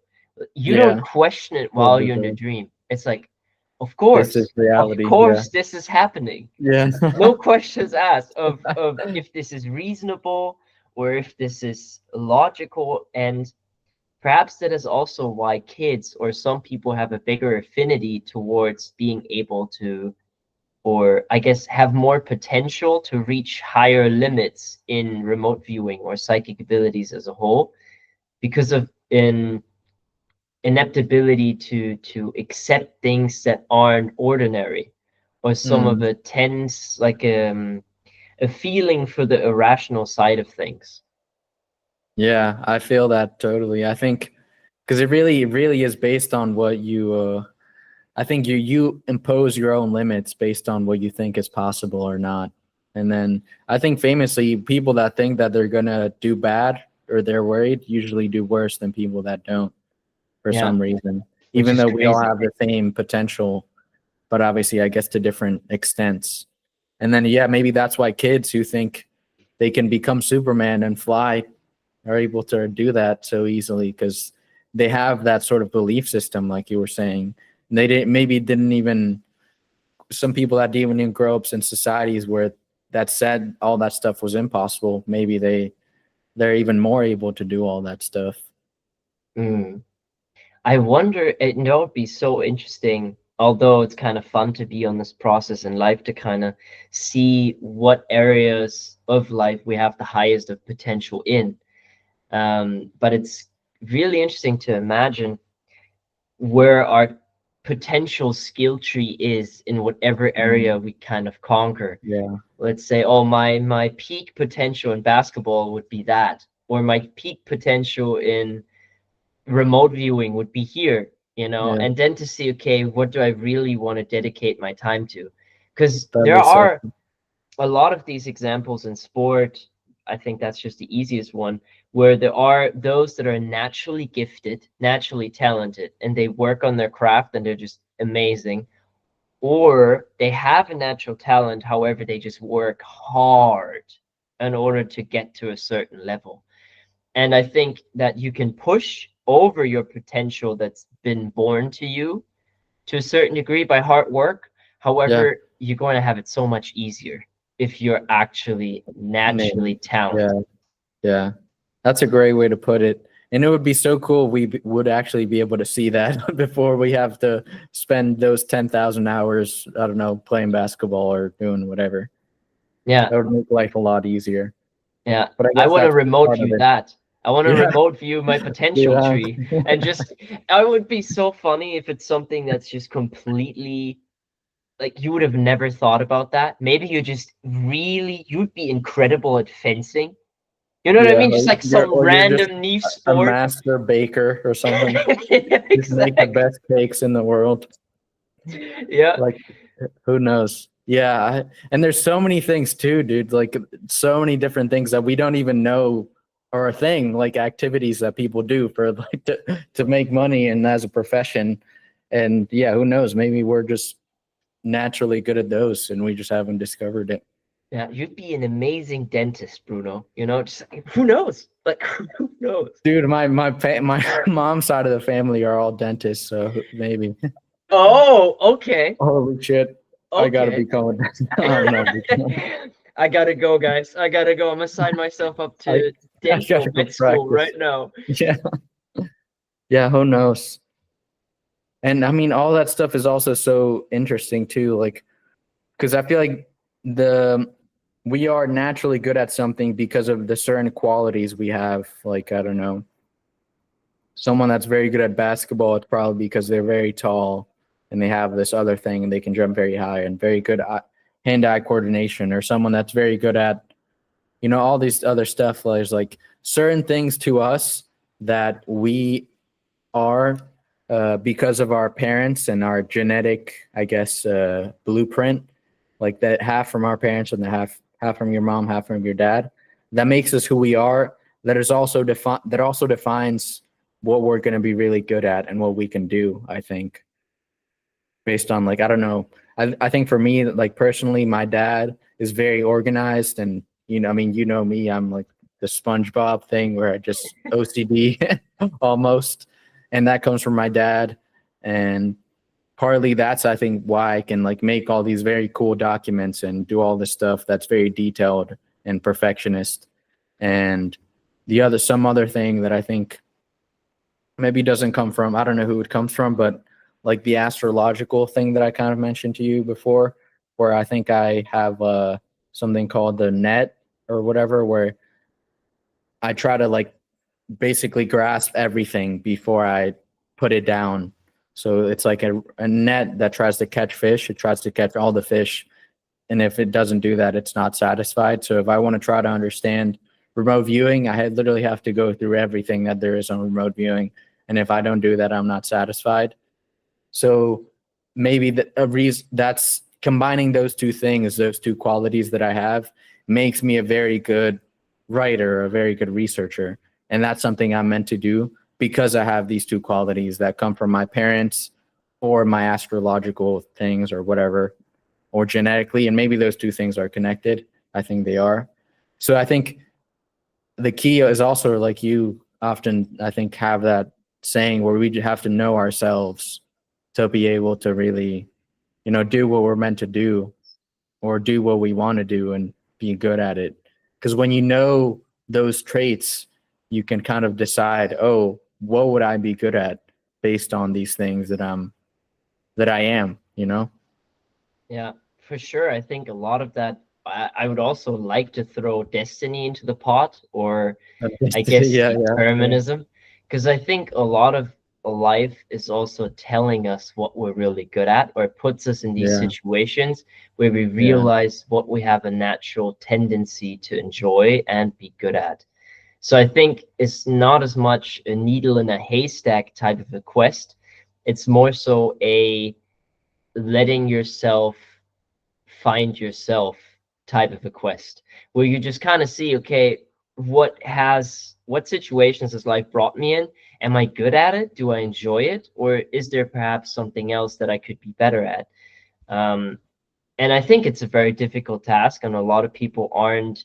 You Yeah, don't question it so while you're in the bizarre. dream. It's like, This is of reality. Yeah, course, this is happening. yeah, No questions asked of if this is reasonable or if this is logical. And perhaps that is also why kids or some people have a bigger affinity towards being able to, or I guess have more potential to reach higher limits in remote viewing or psychic abilities as a whole, because of an ineptability to accept things that aren't ordinary, or some of a tense, like a feeling for the irrational side of things. yeah. I feel that totally. I think because it really is based on what you. I think you impose your own limits based on what you think is possible or not. And then I think famously, people that think that they're gonna do bad or they're worried usually do worse than people that don't for Yeah, some reason. which Even is though we all crazy. have the same potential, but obviously I guess to different extents. And then yeah, maybe that's why kids who think they can become Superman and fly are able to do that so easily, because they have that sort of belief system, like you were saying. They didn't even, some people that didn't even grow up in societies where that said all that stuff was impossible. Maybe they're even more able to do all that stuff. Mm. I wonder, it would be so interesting, although it's kind of fun to be on this process in life to kind of see what areas of life we have the highest of potential in. But it's really interesting to imagine where our potential skill tree is in whatever area we kind of conquer. Yeah, Let's say, oh, my peak potential in basketball would be that, or my peak potential in remote viewing would be here, yeah, and then to see, okay, what do I really want to dedicate my time to? Because that'd there be so. are a lot of these examples in sport. I think that's just the easiest one, where there are those that are naturally gifted, naturally talented, and they work on their craft and they're just amazing. Or they have a natural talent, however, they just work hard in order to get to a certain level. And I think that you can push over your potential that's been born to you to a certain degree by hard work. Yeah, However, you're going to have it so much easier if you're actually maybe. naturally Yeah, talented. yeah. That's a great way to put it. And it would be so cool would actually be able to see that before we have to spend those 10,000 hours, I don't know, playing basketball or doing whatever. Yeah, That would make life a lot easier. yeah. But I I guess want to that's remote part of view it. that. I want to Yeah. remote view my potential Yeah. tree, and just, I would be so funny if it's something that's just completely like you would have never thought about that. Maybe you'd be incredible at fencing. You know what I Yeah. mean? Just like some You're just random niche a sport. master baker or something. Just make the Exactly. best cakes in the world. Yeah. Like, who knows? Yeah. And there's so many things too, dude. Like, so many different things that we don't even know or a thing, like activities that people do for like to make money and as a profession. And yeah, who knows? Maybe we're just naturally good at those and we just haven't discovered it. Yeah, you'd be an amazing dentist, Bruno. You know, just who knows? Like, who knows? Dude, my mom's side of the family are all dentists, so maybe. Oh, okay, Holy shit. I gotta okay. become a dentist. I'm not I gotta go, guys. I gotta go. I'm gonna sign myself up I, to I gotta dental go med school practice. right now. Yeah. Yeah, who knows? And I mean all that stuff is also so interesting too, like because I feel like the we are naturally good at something because of the certain qualities we have. Like, I don't know, someone that's very good at basketball, it's probably because they're very tall and they have this other thing and they can jump very high and very good hand-eye coordination. Or someone that's very good at, all these other stuff. There's like certain things to us that we are because of our parents and our genetic, I guess, blueprint, like that half from our parents and the half from your mom, half from your dad. That makes us who we are. That also defines what we're going to be really good at and what we can do. I think based on, like, I don't know. I think for me, like personally, my dad is very organized, and I mean, me, I'm like the SpongeBob thing where I just OCD almost, and that comes from my dad, and partly that's, I think, why I can like make all these very cool documents and do all this stuff that's very detailed and perfectionist. And some other thing that I think maybe doesn't come from, I don't know who it comes from, but like the astrological thing that I kind of mentioned to you before, where I think I have something called the net or whatever, where I try to like basically grasp everything before I put it down. So it's like a net that tries to catch fish. It tries to catch all the fish. And if it doesn't do that, it's not satisfied. So if I want to try to understand remote viewing, literally have to go through everything that there is on remote viewing. And if I don't do that, I'm not satisfied. So maybe a reason that's combining those two things, those two qualities that I have, makes me a very good writer, a very good researcher. And that's something I'm meant to do because I have these two qualities that come from my parents or my astrological things or whatever, or genetically. And maybe those two things are connected. I think they are. So I think the key is also, like, you often, I think, have that saying where we have to know ourselves to be able to really, do what we're meant to do or do what we want to do and be good at it. Because when you know those traits, you can kind of decide, oh, what would I be good at based on these things that I am. Yeah, for sure. I think a lot of that, I would also like to throw destiny into the pot, or I guess Yeah, yeah, determinism, because I think a lot of life is also telling us what we're really good at, or it puts us in these yeah, situations where we yeah, realize what we have a natural tendency to enjoy and be good at. So I think it's not as much a needle in a haystack type of a quest. It's more so a letting yourself find yourself type of a quest, where you just kind of see, okay, what situations has life brought me in? Am I good at it? Do I enjoy it? Or is there perhaps something else that I could be better at? Um, and I think it's a very difficult task, and a lot of people aren't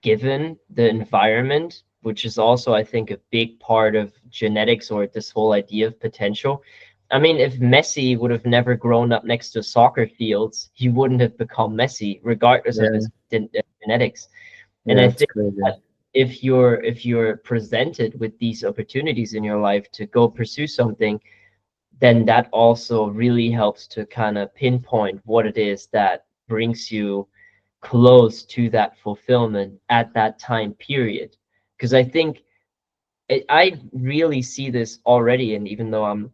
given the environment, which is also, I think, a big part of genetics or this whole idea of potential. I mean, if Messi would have never grown up next to soccer fields, he wouldn't have become Messi, regardless of yeah, his genetics. And I yeah. It's think crazy. that if you're presented with these opportunities in your life to go pursue something, then that also really helps to kind of pinpoint what it is that brings you close to that fulfillment at that time period. Because I think I really see this already, and even though I'm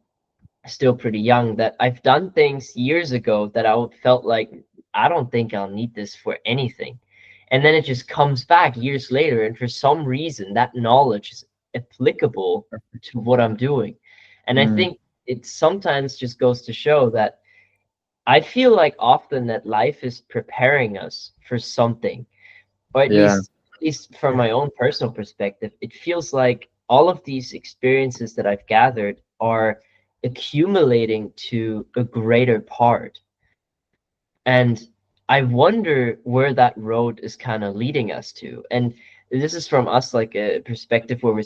still pretty young, that I've done things years ago that I felt like I don't think I'll need this for anything. And then it just comes back years later, and for some reason, that knowledge is applicable to what I'm doing. And I Mm, think it sometimes just goes to show that I feel like often that life is preparing us for something, or at yeah, least least from my own personal perspective, it feels like all of these experiences that I've gathered are accumulating to a greater part. And I wonder where that road is kind of leading us to. And this is from us like a perspective where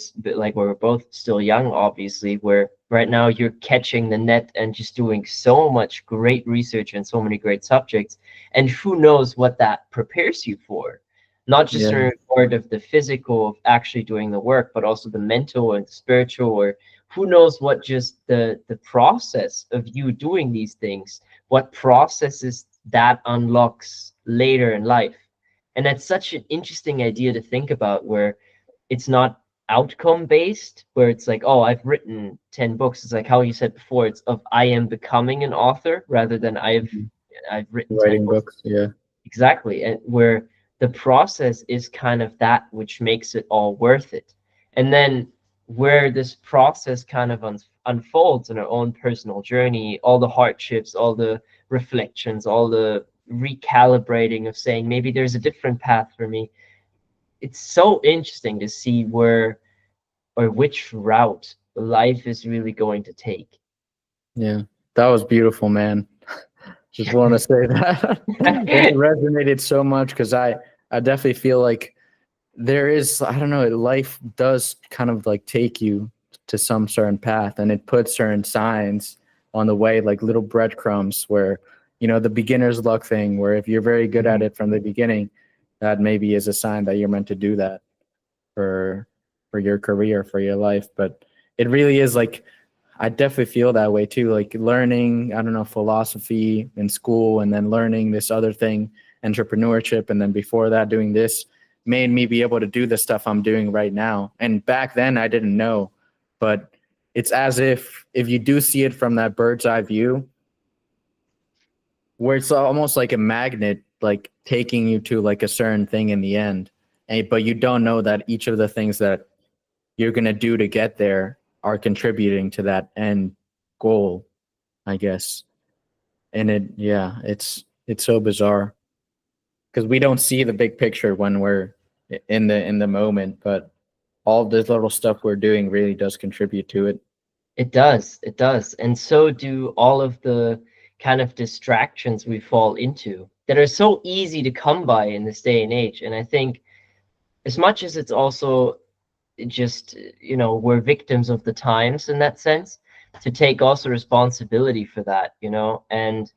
we're both still young, obviously, where right now you're catching the net and just doing so much great research and so many great subjects. And who knows what that prepares you for? Not just in Yeah. regard of the physical of actually doing the work, but also the mental and the spiritual, or who knows what just the process of you doing these things, what processes that unlocks later in life. And that's such an interesting idea to think about, where it's not outcome based, where it's like, oh, I've written 10 books. It's like how you said before, it's of I am becoming an author rather than I've written 10 Writing books. books. Yeah. Exactly. And where the process is kind of that which makes it all worth it. And then where this process kind of unfolds in our own personal journey, all the hardships, all the reflections, all the recalibrating of saying maybe there's a different path for me. It's so interesting to see where or which route life is really going to take. Yeah. That was beautiful, man. Just want to say that. It resonated so much because I definitely feel like there is, I don't know, life does kind of like take you to some certain path, and it puts certain signs on the way, like little breadcrumbs where, the beginner's luck thing, where if you're very good at it from the beginning, that maybe is a sign that you're meant to do that for your career, for your life. But it really is like, I definitely feel that way too. Like learning, I don't know, philosophy in school, and then learning this other thing, entrepreneurship, and then before that doing this, made me be able to do the stuff I'm doing right now. And back then I didn't know, but it's as if you do see it from that bird's eye view, where it's almost like a magnet, like taking you to like a certain thing in the end. But you don't know that each of the things that you're going to do to get there are contributing to that end goal, I guess. And it's so bizarre because we don't see the big picture when we're in the moment, but all this little stuff we're doing really does contribute to it. It does, it does. And so do all of the kind of distractions we fall into that are so easy to come by in this day and age. And I think as much as it's also just, we're victims of the times in that sense, to take also responsibility for that, and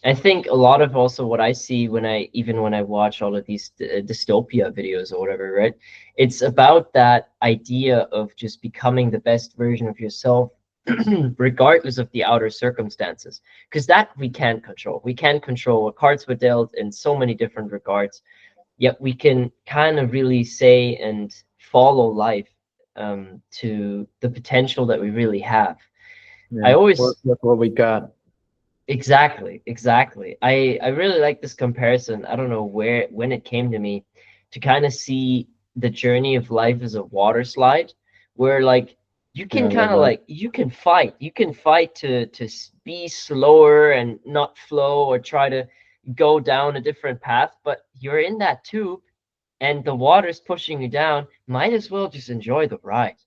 I think a lot of also what I see when I watch all of these dystopia videos or whatever, right? It's about that idea of just becoming the best version of yourself, regardless of the outer circumstances, because that we can't control. We can't control what cards were dealt in so many different regards. Yet we can kind of really say and follow life to the potential that we really have. I Yeah, always work with what we got. Exactly, exactly. I really like this comparison. I don't know when it came to me to kind of see the journey of life as a water slide, where like you Yeah, can I love kind of that. like you can fight to be slower and not flow or try to go down a different path, but you're in that tube and the water's pushing you down. Might as well just enjoy the ride.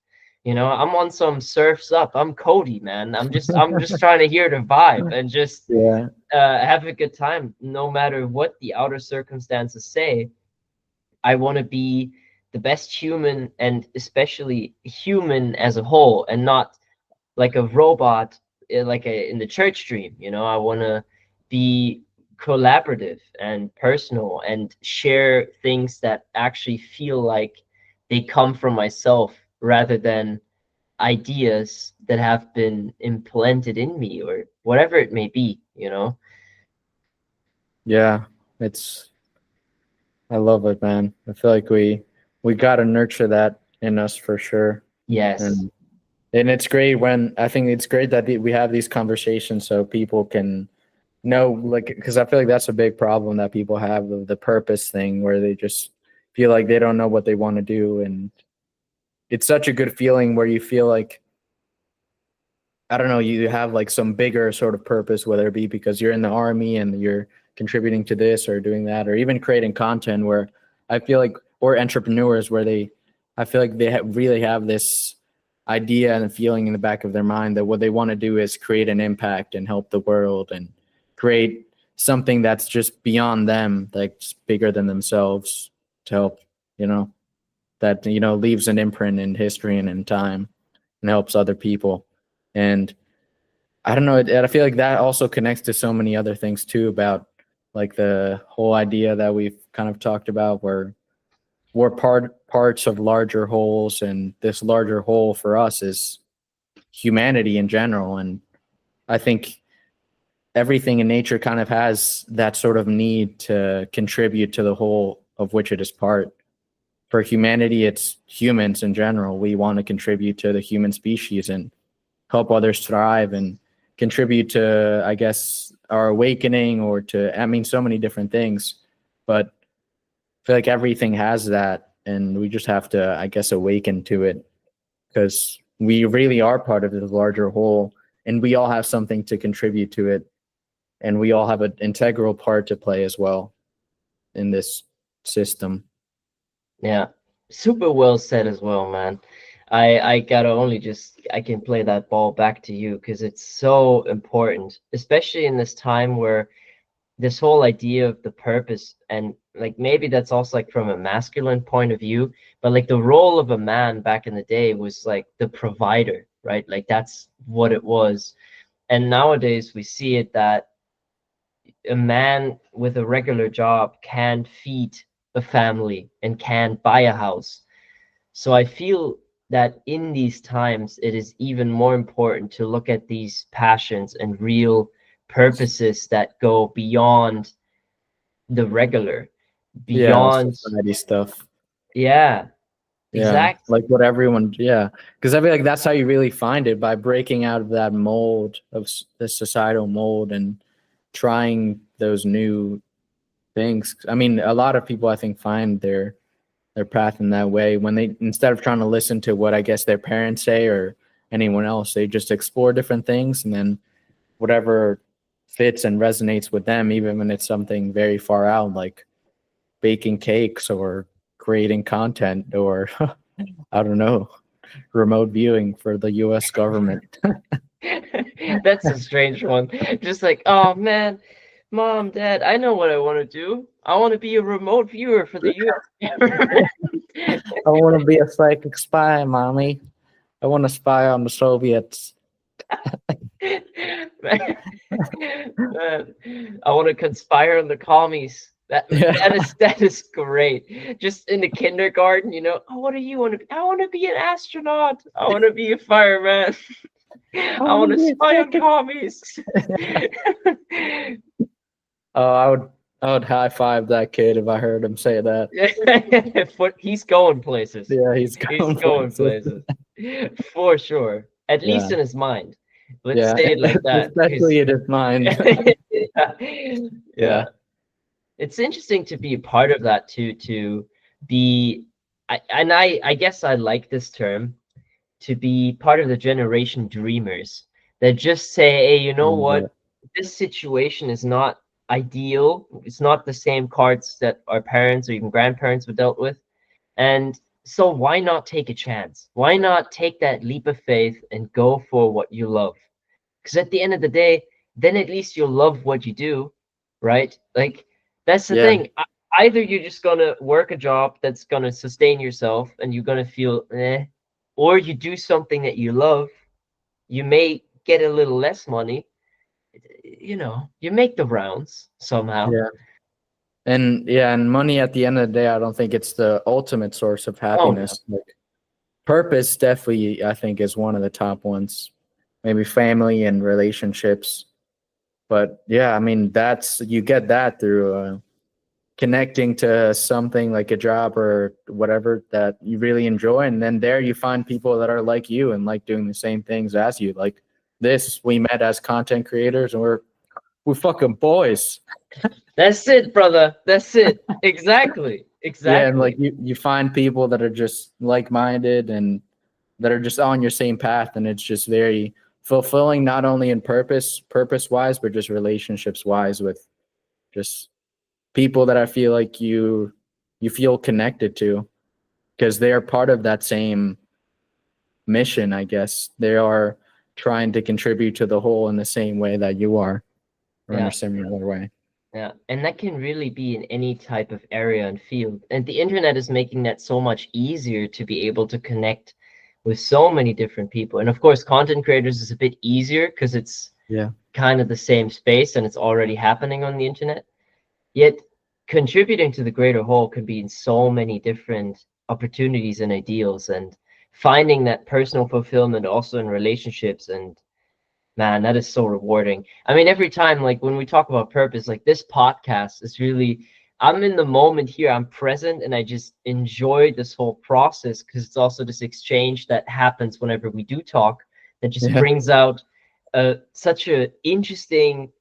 I'm on some surfs up. I'm Cody, man. I'm just trying to hear the vibe and just Yeah, have a good time, no matter what the outer circumstances say. I want to be the best human, and especially human as a whole, and not like a robot, in the church dream. I want to be collaborative and personal and share things that actually feel like they come from myself rather than ideas that have been implanted in me or whatever it may be. yeah, it's I love it, man. I feel like we gotta nurture that in us for sure. Yes. And it's great when I think it's great that we have these conversations so people can know, like, because I feel like that's a big problem that people have, the purpose thing, where they just feel like they don't know what they want to do. And it's such a good feeling where you feel like, I don't know, you have like some bigger sort of purpose, whether it be because you're in the army and you're contributing to this or doing that, or even creating content, where I feel like or entrepreneurs where I feel like they really have this idea and feeling in the back of their mind that what they want to do is create an impact and help the world and create something that's just beyond them, that's bigger than themselves, to help, that, leaves an imprint in history and in time and helps other people. And I don't know, I feel like that also connects to so many other things too, about like the whole idea that we've kind of talked about, where we're parts of larger wholes, and this larger whole for us is humanity in general. And I think everything in nature kind of has that sort of need to contribute to the whole of which it is part. For humanity, it's humans in general. We want to contribute to the human species and help others thrive and contribute to, I guess, our awakening, or to, I mean, so many different things. But I feel like everything has that, and we just have to, I guess, awaken to it, because we really are part of the larger whole, and we all have something to contribute to it, and we all have an integral part to play as well in this system. Yeah, super well said as well, man. I gotta only just, I can play that ball back to you because it's so important, especially in this time where this whole idea of the purpose, and like maybe that's also like from a masculine point of view, but like the role of a man back in the day was like the provider, right? Like that's what it was. And nowadays we see it that a man with a regular job can feed a family and can buy a house. So I feel that in these times, it is even more important to look at these passions and real purposes that go beyond the regular, Yeah, beyond, society stuff. yeah, Yeah, exactly. like what everyone, yeah. Because I feel like that's how you really find it, by breaking out of that mold of the societal mold and trying those new things. I mean, a lot of people, I think, find their path in that way when they, instead of trying to listen to what I guess their parents say or anyone else, they just explore different things, and then whatever fits and resonates with them, even when it's something very far out, like baking cakes or creating content, or I don't know, remote viewing for the US government. That's a strange one. Just like, oh man, mom, dad, I know what I want to do. I want to be a remote viewer for the US government. I want to be a psychic spy, mommy. I want to spy on the Soviets. Man, I want to conspire on the commies. That Yeah. that is great. Just in the kindergarten, what do you want to be? I want to be an astronaut. I want to be a fireman. I I want want to to be a spy on psychic. commies. Oh, I would high five that kid if I heard him say that. He's going places. Yeah, he's He's going going places. places for sure. At Yeah, least in his mind. Let's yeah, say it like that. especially in his mind. Yeah. Yeah, Yeah. It's interesting to be a part of that too, to be I guess I like this term, to be part of the generation dreamers that just say, hey, you know yeah, what, this situation is not ideal, it's not the same cards that our parents or even grandparents were dealt with, and so why not take a chance, why not take that leap of faith and go for what you love, because at the end of the day, then at least you'll love what you do, right? Like that's the yeah, thing. Either you're just gonna work a job that's gonna sustain yourself and you're gonna feel or you do something that you love. You may get a little less money, you make the rounds somehow. yeah. And money at the end of the day, I don't think it's the ultimate source of Oh no. happiness. Like, purpose definitely, I think, is one of the top ones. Maybe family and relationships. But yeah, I mean, you get that through connecting to something like a job or whatever that you really enjoy, and then there you find people that are like you and like doing the same things as you. Like this, we met as content creators, and we're fucking boys. That's it, brother. That's it. Exactly. Yeah, and like Exactly. you find people that are just like-minded and that are just on your same path, and it's just very fulfilling, not only in purpose wise, but just relationships wise, with just people that I feel like you you feel connected to, because they are part of that same mission, I guess. They are trying to contribute to the whole in the same way that you are, or in Yeah. a similar way. Yeah, and that can really be in any type of area and field. And the internet is making that so much easier to be able to connect with so many different people. And of course, content creators is a bit easier because it's Yeah. kind of the same space and it's already happening on the internet. Yet contributing to the greater whole can be in so many different opportunities and ideals, and finding that personal fulfillment also in relationships. And man, that is so rewarding. I mean, every time, like when we talk about purpose, like this podcast is really, I'm in the moment here, I'm present, and I just enjoy this whole process because it's also this exchange that happens whenever we do talk that just Yeah. brings out such a interesting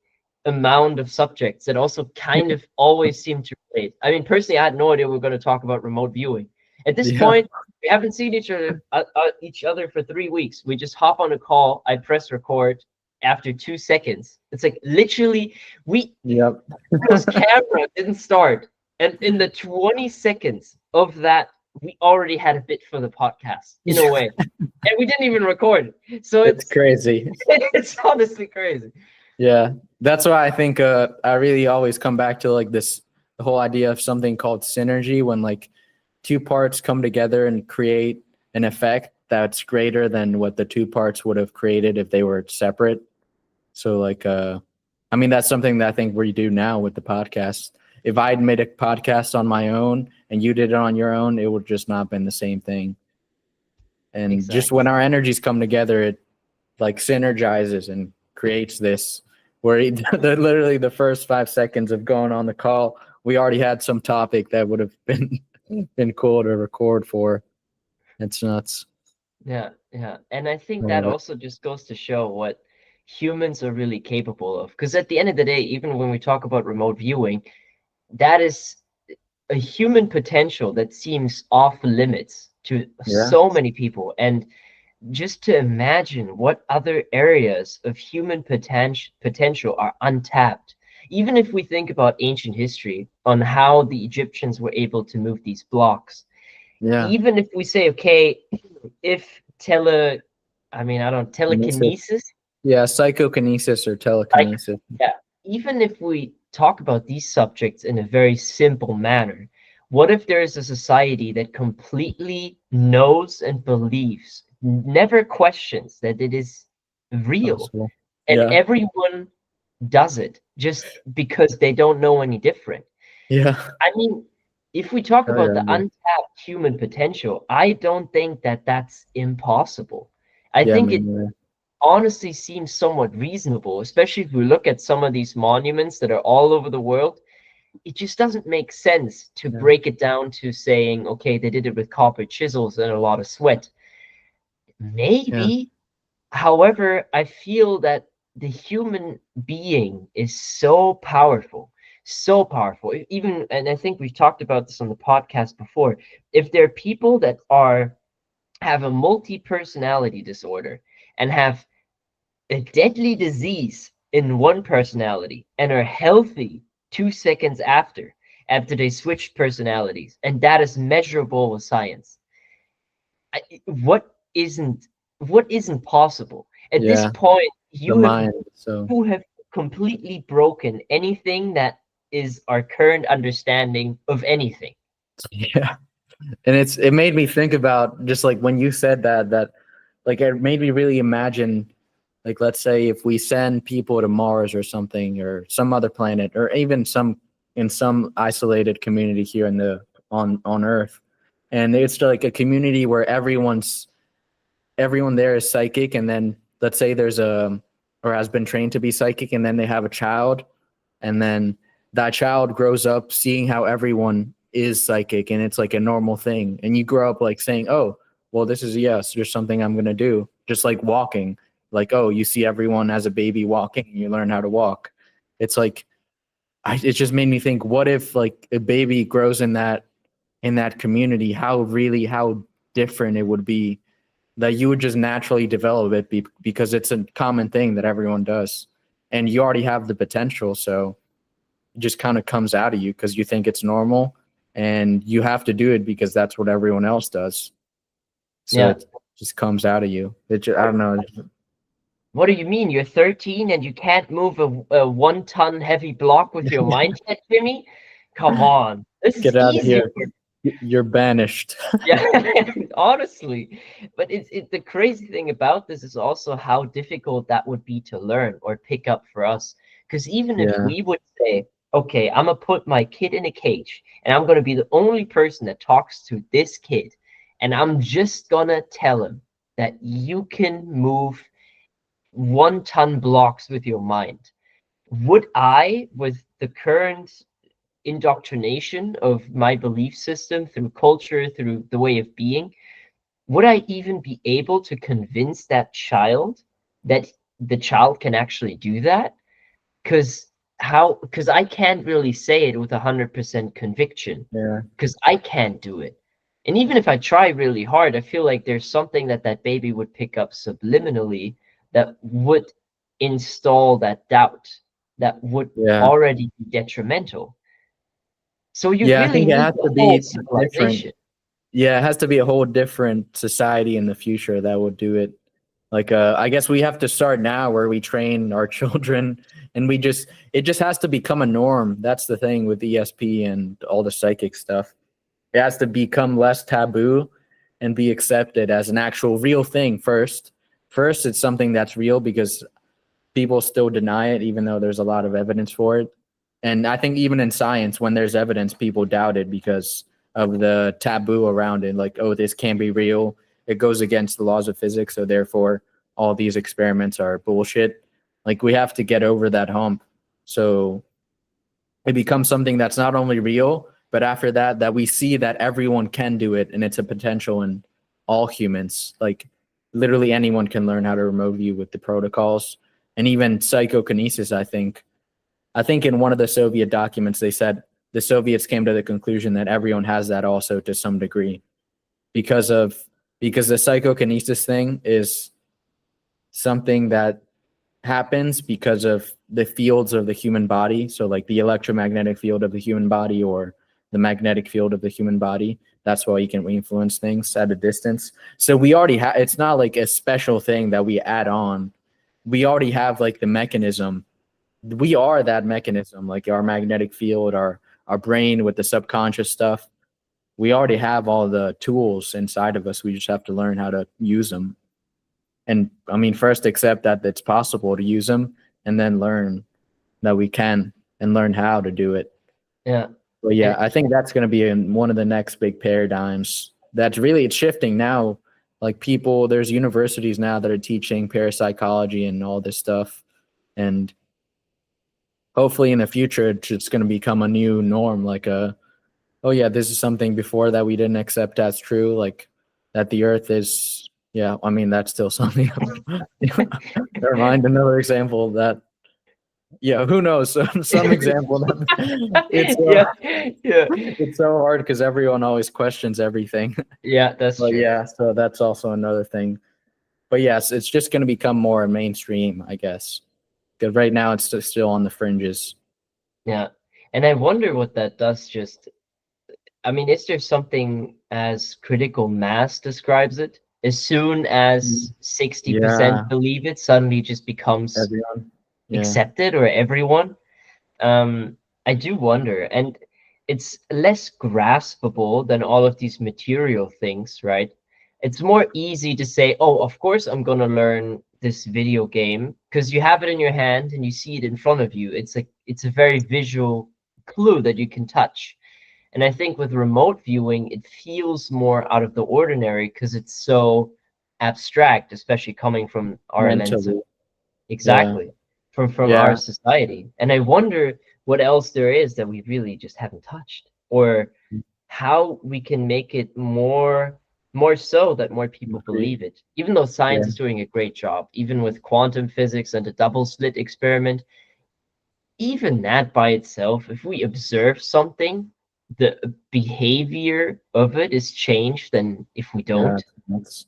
amount of subjects that also kind of always seem to relate. I mean, personally, I had no idea we were going to talk about remote viewing. At this Yeah. point, we haven't seen each other for 3 weeks. We just hop on a call. I press record after 2 seconds. It's like literally Yep. Bruno's camera didn't start, and in the 20 seconds of that, we already had a bit for the podcast in a way, and we didn't even record. So It's crazy. it's honestly crazy. Yeah. That's why I think I really always come back to like this the whole idea of something called synergy, when like two parts come together and create an effect that's greater than what the two parts would have created if they were separate. So like I mean, that's something that I think we do now with the podcast. If I'd made a podcast on my own and you did it on your own, it would just not been the same thing. And Exactly. just when our energies come together, it like synergizes and creates this where literally the first 5 seconds of going on the call, we already had some topic that would have been cool to record for. It's nuts. Yeah, yeah. And I think that also just goes to show what humans are really capable of. Because at the end of the day, even when we talk about remote viewing, that is a human potential that seems off limits to so many people. And just to imagine what other areas of human potential are untapped. Even if we think about ancient history on how the Egyptians were able to move these blocks, even if we say, okay, if telekinesis. Yeah, psychokinesis or telekinesis. Yeah, even if we talk about these subjects in a very simple manner, what if there is a society that completely knows and believes, never questions that it is real, Possible. and Yeah. everyone does it just because they don't know any different? Yeah. I mean, if we talk about the yeah. untapped human potential, I don't think that that's impossible. I think it honestly seems somewhat reasonable, especially if we look at some of these monuments that are all over the world. It just doesn't make sense to break it down to saying, okay, they did it with copper chisels and a lot of sweat. Maybe, however, I feel that the human being is so powerful, so powerful. Even, and I think we've talked about this on the podcast before, if there are people that have a multi-personality disorder and have a deadly disease in one personality and are healthy 2 seconds after they switched personalities, and that is measurable with science. What isn't possible at this point? You have completely broken anything that is our current understanding of anything. Yeah. And it made me think about, just like when you said that like it made me really imagine, like, let's say if we send people to Mars or something, or some other planet, or even in some isolated community here on Earth, and it's like a community where everyone there is psychic, and then let's say or has been trained to be psychic, and then they have a child, and then that child grows up seeing how everyone is psychic, and it's like a normal thing, and you grow up like saying, oh, well, this is there's something I'm gonna do, just like walking. Like, oh, you see everyone as a baby walking, and you learn how to walk. It's like, it just made me think, what if like a baby grows in that community, how different it would be, that you would just naturally develop it because it's a common thing that everyone does, and you already have the potential, so it just kind of comes out of you because you think it's normal, and you have to do it because that's what everyone else does. So Yeah. it just comes out of you. I don't know. What do you mean? You're 13 and you can't move a 1-ton heavy block with your mind yet, Jimmy? Come on. This is Get out of easier here. for You're banished. yeah, honestly. But the crazy thing about this is also how difficult that would be to learn or pick up for us. Because even if Yeah. we would say, okay, I'm gonna put my kid in a cage and I'm gonna be the only person that talks to this kid, and I'm just gonna tell him that you can move 1-ton blocks with your mind. Would I, with the current indoctrination of my belief system through culture, through the way of being, would I even be able to convince that child that the child can actually do that? Because I can't really say it with 100% conviction Yeah. because I can't do it. And even if I try really hard, I feel like there's something that that baby would pick up subliminally that would install that doubt that would Yeah. already be detrimental. So you Yeah. I really think it need has the to whole be different. civilization. Yeah, it has to be a whole different society in the future that would do it. Like, I guess we have to start now where we train our children, and it just has to become a norm. That's the thing with ESP and all the psychic stuff. It has to become less taboo and be accepted as an actual real thing first. First, it's something that's real because people still deny it, even though there's a lot of evidence for it. And I think even in science, when there's evidence, people doubt it because of the taboo around it. Like, oh, this can't be real. It goes against the laws of physics. So therefore, all these experiments are bullshit. Like, we have to get over that hump. So it becomes something that's not only real, but after that, that we see that everyone can do it and it's a potential in all humans. Like, literally anyone can learn how to remote view with the protocols. And even psychokinesis, I think in one of the Soviet documents they said the Soviets came to the conclusion that everyone has that also to some degree because of because the psychokinesis thing is something that happens because of the fields of the human body. So like the electromagnetic field of the human body or the magnetic field of the human body. That's why you can influence things at a distance. So we already have, it's not like a special thing that we add on. We already have like the mechanism. We are that mechanism, like our magnetic field, our brain with the subconscious stuff. We already have all the tools inside of us. We just have to learn how to use them. And I mean, first accept that it's possible to use them and then learn that we can and learn how to do it. Yeah. But yeah, And I think that's going to be in one of the next big paradigms. That's really, it's shifting now. Like people, there's universities now that are teaching parapsychology and all this stuff. And hopefully in the future, it's going to become a new norm. Like oh yeah, this is something before that we didn't accept as true. Like that the earth is, yeah, I mean, that's still something. Never mind, another example of that. Yeah, who knows? Some example that yeah, yeah, it's so hard because everyone always questions everything. yeah, that's But true. yeah, so that's also another thing. But yes, it's just going to become more mainstream, I guess. Because right now it's still on the fringes. Yeah. And I wonder what that does just, I mean, is there something as critical mass describes it? As soon as 60% Yeah, believe it, suddenly just becomes everyone. Yeah, accepted or everyone. I do wonder, and it's less graspable than all of these material things, right? It's more easy to say, oh, of course I'm gonna learn this video game because you have it in your hand and you see it in front of you. It's a very visual clue that you can touch. And I think with remote viewing, it feels more out of the ordinary because it's so abstract, especially coming from our lens of mentally. Yeah, exactly from our yeah, society. And I wonder what else there is that we really just haven't touched, or how we can make it more so that more people agree. believe it. Even though Yeah, science is doing a great job, even with quantum physics and the double slit experiment, even that by itself, if we observe something, the behavior of it is changed than if we yeah, don't. that's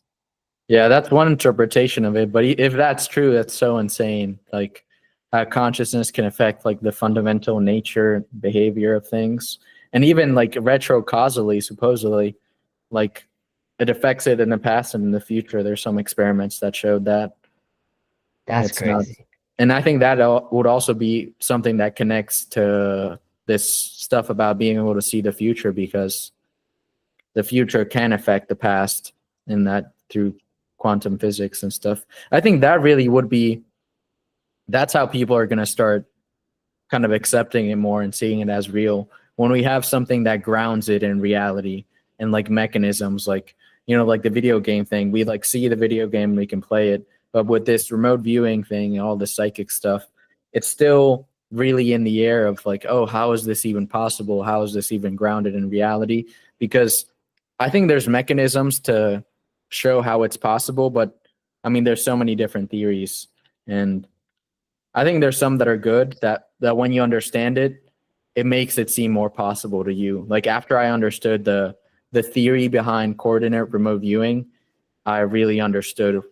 yeah, that's one interpretation of it. But if that's true, that's so insane. Like, how consciousness can affect like the fundamental nature behavior of things. And even like retrocausally, supposedly, like it affects it in the past and in the future. There's some experiments that showed that. That's It's not, crazy. and I think that would also be something that connects to this stuff about being able to see the future, because the future can affect the past, and that through quantum physics and stuff. I think that really would be, that's how people are going to start kind of accepting it more and seeing it as real, when we have something that grounds it in reality and like mechanisms, like, you know, like the video game thing. We like see the video game, we can play it, but with this remote viewing thing and all the psychic stuff, it's still really in the air of like, oh, how is this even possible? How is this even grounded in reality? Because I think there's mechanisms to show how it's possible, but I mean, there's so many different theories, and I think there's some that are good, that when you understand it, it makes it seem more possible to you. Like after I understood the theory behind coordinate remote viewing, I really understood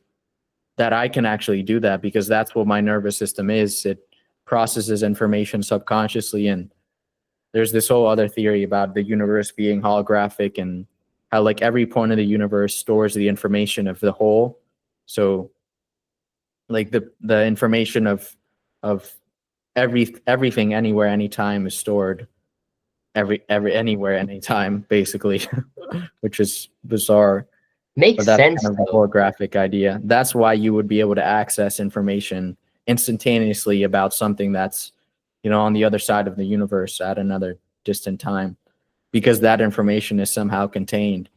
that I can actually do that, because that's what my nervous system is. It processes information subconsciously, and there's this whole other theory about the universe being holographic, and how like every point of the universe stores the information of the whole. So like the information of everything anywhere anytime is stored every anywhere anytime, basically. Which is bizarre, but Makes that's sense kind of the though. holographic idea. That's why you would be able to access information instantaneously about something that's, you know, on the other side of the universe at another distant time, because that information is somehow contained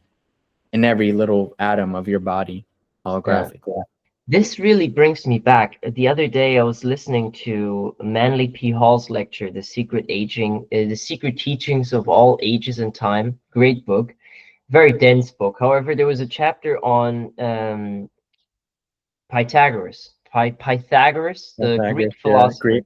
in every little atom of your body Yeah. holographically. This really brings me back. The other day, I was listening to Manly P. Hall's lecture, The Secret Teachings of All Ages and Time." Great book, very dense book. However, there was a chapter on Pythagoras, the Greek Pythagoras, yeah, philosopher. Greek,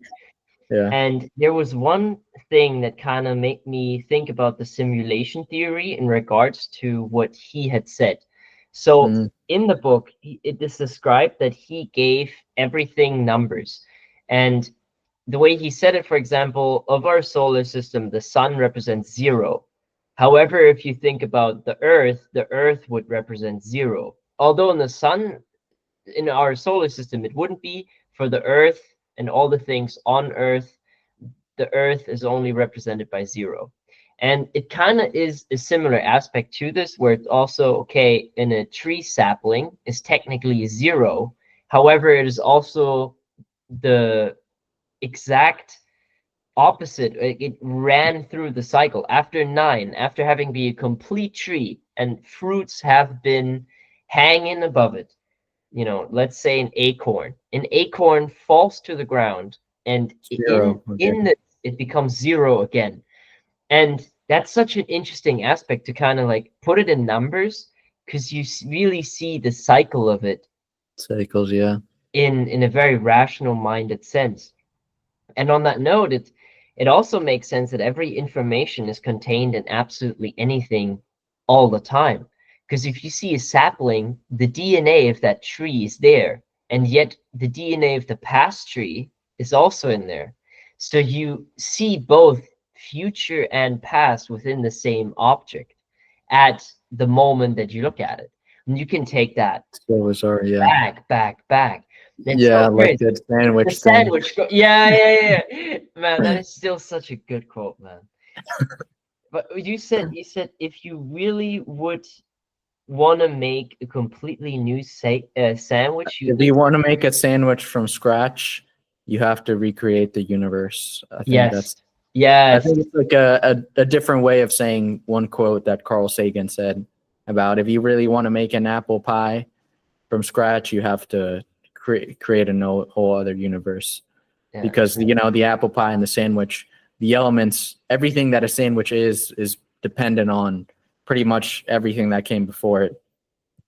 yeah. And there was one thing that kind of made me think about the simulation theory in regards to what he had said. So Mm, in the book, it is described that he gave everything numbers. And the way he said it, for example, of our solar system, the sun represents 0. However, if you think about the Earth would represent 0. Although in the sun, in our solar system, it wouldn't be. For the Earth and all the things on Earth, the Earth is only represented by 0. And it kind of is a similar aspect to this, where it's also, okay, in a tree sapling is technically 0. However, it is also the exact opposite. It ran through the cycle. After 9, after having been a complete tree and fruits have been hanging above it, you know, let's say an acorn falls to the ground, and zero. Okay. it becomes 0 again. And that's such an interesting aspect to kind of like put it in numbers, because you really see the cycle of it Cycles, yeah. in a very rational minded sense. And on that note, it also makes sense that every information is contained in absolutely anything all the time. Because if you see a sapling, the DNA of that tree is there, and yet the DNA of the past tree is also in there. So you see both future and past within the same object at the moment that you look at it. And you can take that So bizarre, yeah. back. It's Yeah, so like crazy. that The sandwich thing. sandwich. Yeah. Man, that is still such a good quote, man. But you said if you really would want to make a completely new sandwich, you If need. you want to make a sandwich from scratch, you have to recreate the universe. Yes. I Yes. think it's like a different way of saying one quote that Carl Sagan said about, if you really want to make an apple pie from scratch, you have to create a whole other universe. Yeah. Because, you know, the apple pie and the sandwich, the elements, everything that a sandwich is dependent on pretty much everything that came before it,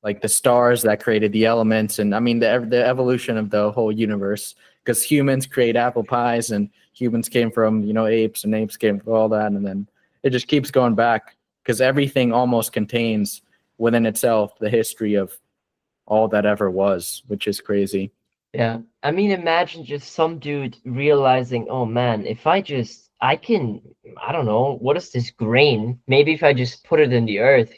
like the stars that created the elements, and I mean the evolution of the whole universe. Because humans create apple pies, and humans came from, you know, apes, and apes came from all that, and then it just keeps going back, because everything almost contains within itself the history of all that ever was, which is crazy. Yeah. I mean, imagine just some dude realizing, oh man, if I can I don't know, what is this grain? Maybe if I just put it in the earth,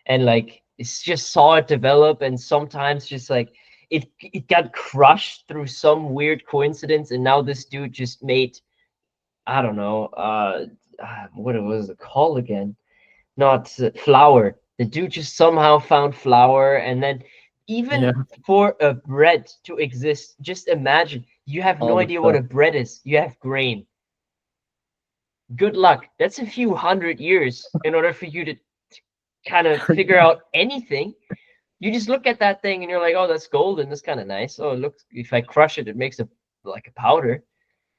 and like it's just saw it develop, and sometimes just like it got crushed through some weird coincidence, and now this dude just made, I don't know, what was it called again? Not flour. The dude just somehow found flour, and then even Yeah, for a bread to exist, just imagine you have all no the idea what stuff. a bread is. You have grain. Good luck. That's a few hundred years in order for you to kind of figure out anything. You just look at that thing and you're like, oh, that's golden. That's kind of nice. Oh, it looks, if I crush it, it makes a like a powder.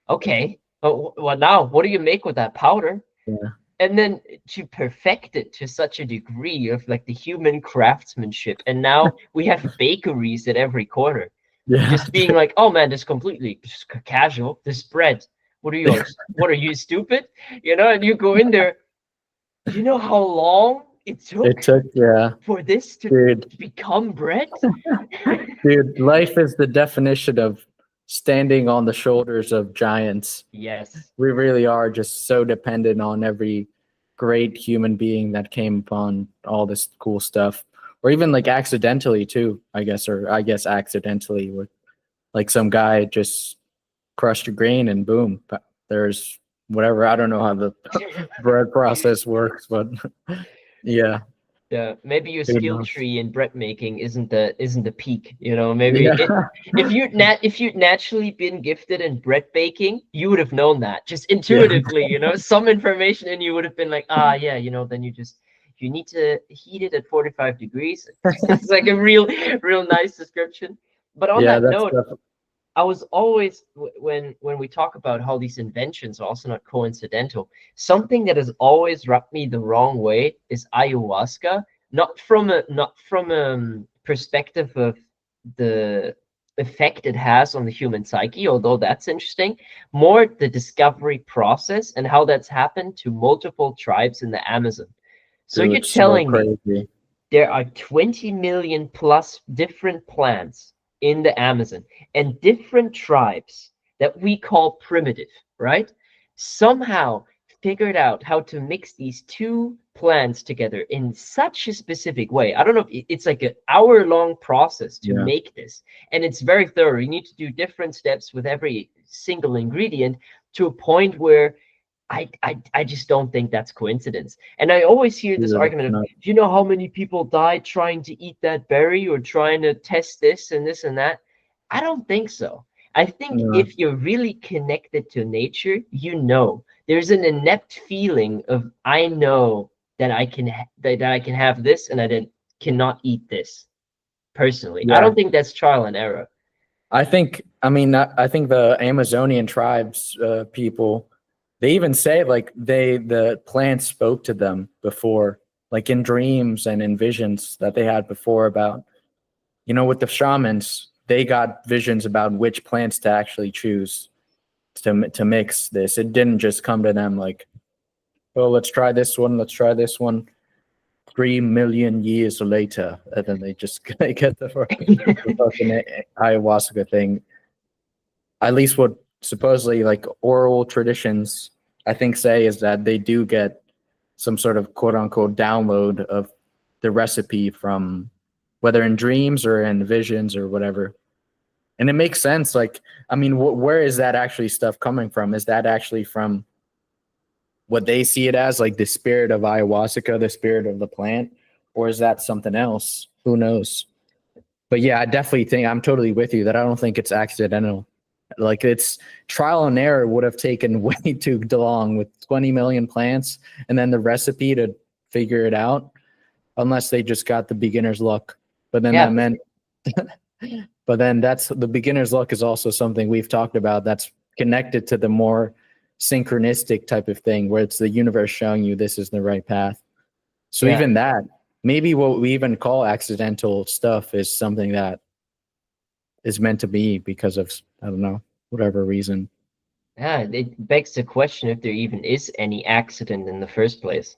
Okay. But what now? What do you make with that powder? Yeah, And then to perfect it to such a degree of like the human craftsmanship. And now we have bakeries at every corner, yeah. just being like, oh man, this completely just casual. This bread. What are yours? What are you, stupid? And you go in there. You know how long it It took took, yeah, for this to dude. become bread? Dude, life is the definition of standing on the shoulders of giants. Yes. We really are just so dependent on every great human being that came upon all this cool stuff, or even like accidentally too, I guess, or I guess accidentally with like some guy just crushed a grain and boom, there's whatever. I don't know how the bread process works, but yeah, Yeah, maybe your who skill knows? tree in bread making isn't the peak. Maybe Yeah, if you'd naturally been gifted in bread baking, you would have known that just intuitively. Some information in you would have been like, ah, yeah, then you need to heat it at 45 degrees. It's like a real nice description. But on yeah, that that's note, I was always when we talk about how these inventions are also not coincidental. Something that has always rubbed me the wrong way is ayahuasca, not from a perspective of the effect it has on the human psyche, although that's interesting. More the discovery process and how that's happened to multiple tribes in the Amazon. So you're dude, so telling me crazy. there are 20 million plus different plants in the Amazon and different tribes that we call primitive, right? Somehow figured out how to mix these two plants together in such a specific way. I don't know if it's like an hour-long process to Yeah, make this, and it's very thorough. You need to do different steps with every single ingredient to a point where I just don't think that's coincidence. And I always hear this dude, it's argument of, not. do you know how many people died trying to eat that berry or trying to test this and that? I don't think so. I think No, if you're really connected to nature, there's an inept feeling of I know that that I can have this and I then cannot eat this personally. I yeah, don't think that's trial and error. I think. I mean, I think the Amazonian tribes, people, they even say like the plants spoke to them before, like in dreams and in visions that they had before about, with the shamans, they got visions about which plants to actually choose to mix this. It didn't just come to them like, oh, let's try this one, let's try this one. 3 million years later, and then they just get the fucking ayahuasca thing. At least what supposedly like oral traditions, I think, say is that they do get some sort of quote unquote download of the recipe from whether in dreams or in visions or whatever. And it makes sense. Like, I mean, where is that actually stuff coming from? Is that actually from what they see it as, like the spirit of ayahuasca, the spirit of the plant, or is that something else? Who knows? But yeah, I definitely think I'm totally with you that I don't think it's accidental. Like it's trial and error would have taken way too long with 20 million plants and then the recipe to figure it out, unless they just got the beginner's luck. But then Yeah, that meant, but then that's the beginner's luck is also something we've talked about that's connected to the more synchronistic type of thing where it's the universe showing you this is the right path. So yeah. even that, maybe what we even call accidental stuff is something that is meant to be because of, I don't know, whatever reason. Yeah, it begs the question if there even is any accident in the first place.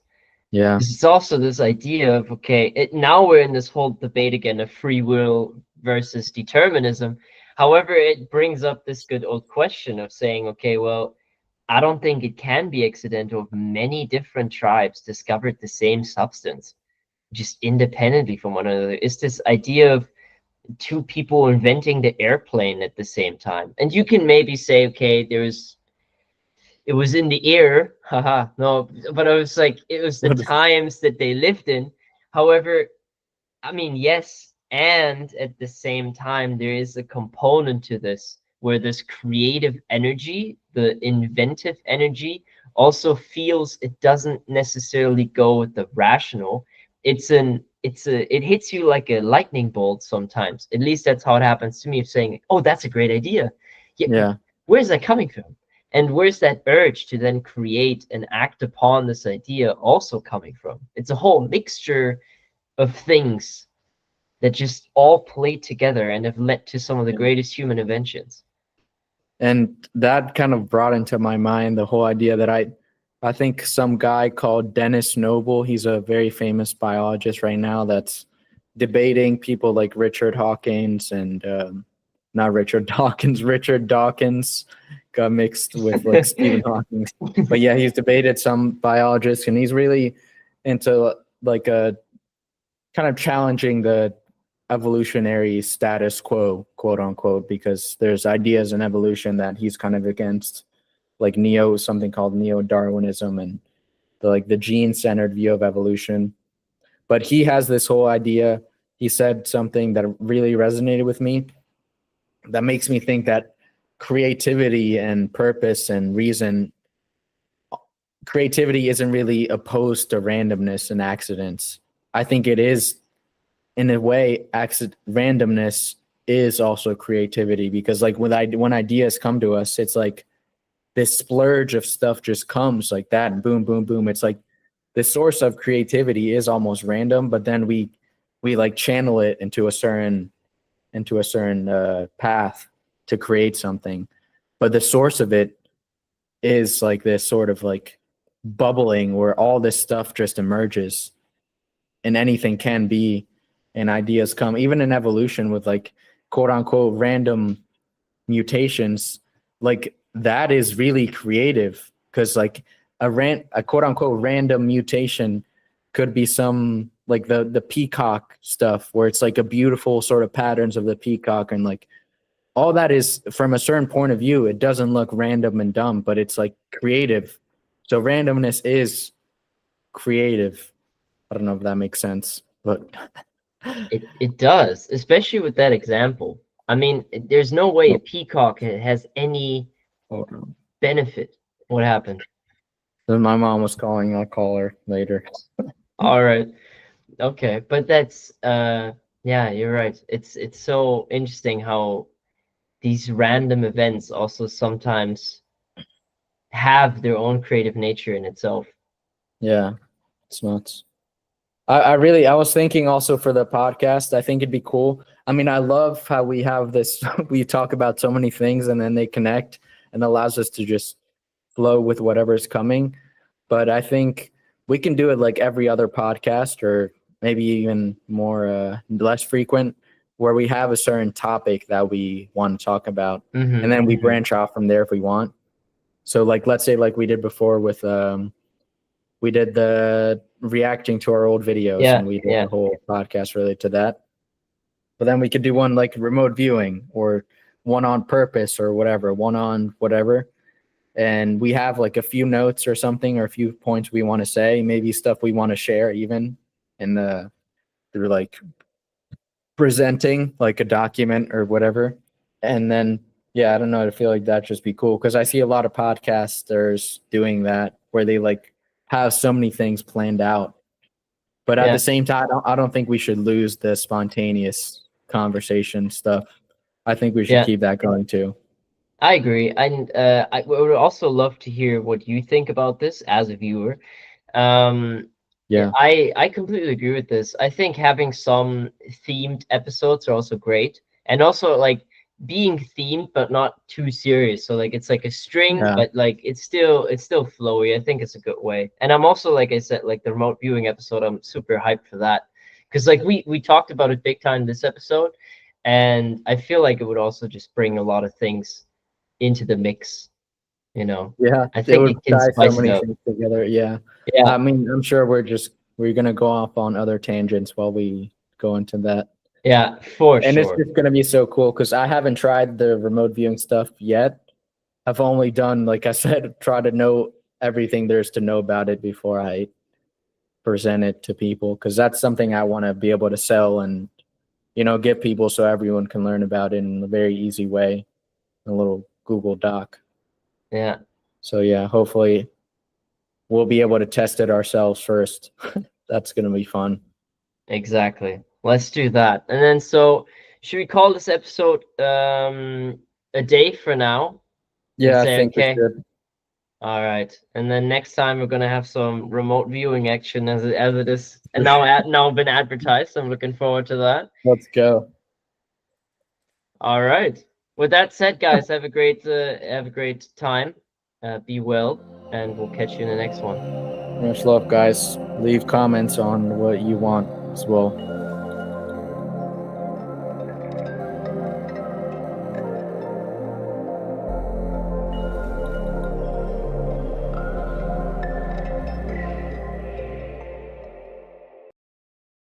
Yeah. Because it's also this idea of, okay, now we're in this whole debate again of free will versus determinism. However, it brings up this good old question of saying, okay, well, I don't think it can be accidental. Many different tribes discovered the same substance just independently from one another. It's this idea of two people inventing the airplane at the same time. And you can maybe say, okay, it was in the air, haha, no, but I was like, it was the What is, times that they lived in. However, I mean, yes, and at the same time, there is a component to this where this creative energy, the inventive energy, also feels it doesn't necessarily go with the rational. It hits you like a lightning bolt sometimes. At least that's how it happens to me of saying, oh, that's a great idea. Yeah, yeah. where's that coming from? And where's that urge to then create and act upon this idea also coming from? It's a whole mixture of things that just all play together and have led to some of the greatest human inventions. And that kind of brought into my mind the whole idea that I think some guy called Dennis Noble, he's a very famous biologist right now that's debating people like Richard Hawkins and not Richard Dawkins, Richard Dawkins got mixed with like Stephen Hawking. But yeah, he's debated some biologists and he's really into like a kind of challenging the evolutionary status quo, quote unquote, because there's ideas in evolution that he's kind of against, like something called neo-Darwinism and the gene-centered view of evolution. But he has this whole idea. He said something that really resonated with me that makes me think that creativity and purpose and reason, creativity isn't really opposed to randomness and accidents. I think it is, in a way, randomness is also creativity, because like when ideas come to us, it's like this splurge of stuff just comes like that and boom, boom, boom. It's like the source of creativity is almost random, but then we like channel it into a certain path to create something. But the source of it is like this sort of like bubbling where all this stuff just emerges and anything can be, and ideas come, even in evolution with like quote unquote random mutations, like that is really creative, because like a quote unquote random mutation could be some like the peacock stuff where it's like a beautiful sort of patterns of the peacock, and like all that is from a certain point of view, it doesn't look random and dumb, but it's like creative. So randomness is creative. I don't know if that makes sense, but It does, especially with that example. I mean, there's no way a peacock has any benefit. What happened? my mom was calling. I'll call her later. All right. Okay, but that's yeah, you're right. It's so interesting how these random events also sometimes have their own creative nature in itself. Yeah, it's nuts. I was thinking also for the podcast, I think it'd be cool. I mean, I love how we have this, we talk about so many things and then they connect and allows us to just flow with whatever's coming. But I think we can do it like every other podcast, or maybe even more, less frequent, where we have a certain topic that we want to talk about. And then we branch off from there if we want. So like, let's say like we did before with, we did the reacting to our old videos, Yeah, and we did yeah. a whole podcast related to that. But then we could do one like remote viewing, or one on purpose, or whatever, one on whatever. And we have like a few notes or something, or a few points we want to say, maybe stuff we want to share even in through like presenting like a document or whatever. And then, yeah, I don't know. I feel like that'd just be cool, because I see a lot of podcasters doing that where they like have so many things planned out. But at Yeah. the same time, I don't think we should lose the spontaneous conversation stuff. I think we should Yeah. keep that going too. I agree. And I would also love to hear what you think about this as a viewer. Yeah, Yeah. I completely agree with this. I think having some themed episodes are also great, and also like being themed but not too serious. So like it's like a string, Yeah. but like it's still flowy. I think it's a good way. And I'm also, like I said, like the remote viewing episode, I'm super hyped for that, because like we talked about it big time this episode, and I feel like it would also just bring a lot of things into the mix. You know, Yeah, I it think would it can tie so spice it many up. things together. Yeah. I Yeah, mean, I'm sure we're gonna go off on other tangents while we go into that. yeah, for And it's sure. just gonna be so cool because I haven't tried the remote viewing stuff yet. I've only done, like I said, try to know everything there's to know about it before I present it to people because that's something I want to be able to sell and give people so everyone can learn about it in a very easy way, a little Google Doc. Yeah, So yeah, hopefully we'll be able to test it ourselves first. That's gonna be fun. exactly. Let's do that. And then so should we call this episode a day for now and Yeah, I say think we okay? should. All right. And then next time we're gonna have some remote viewing action as it is and For sure. now been advertised. I'm looking forward to that. Let's go. All right. With that said, guys, have a great time. Be well, and we'll catch you in the next one. Much love, guys. Leave comments on what you want as well.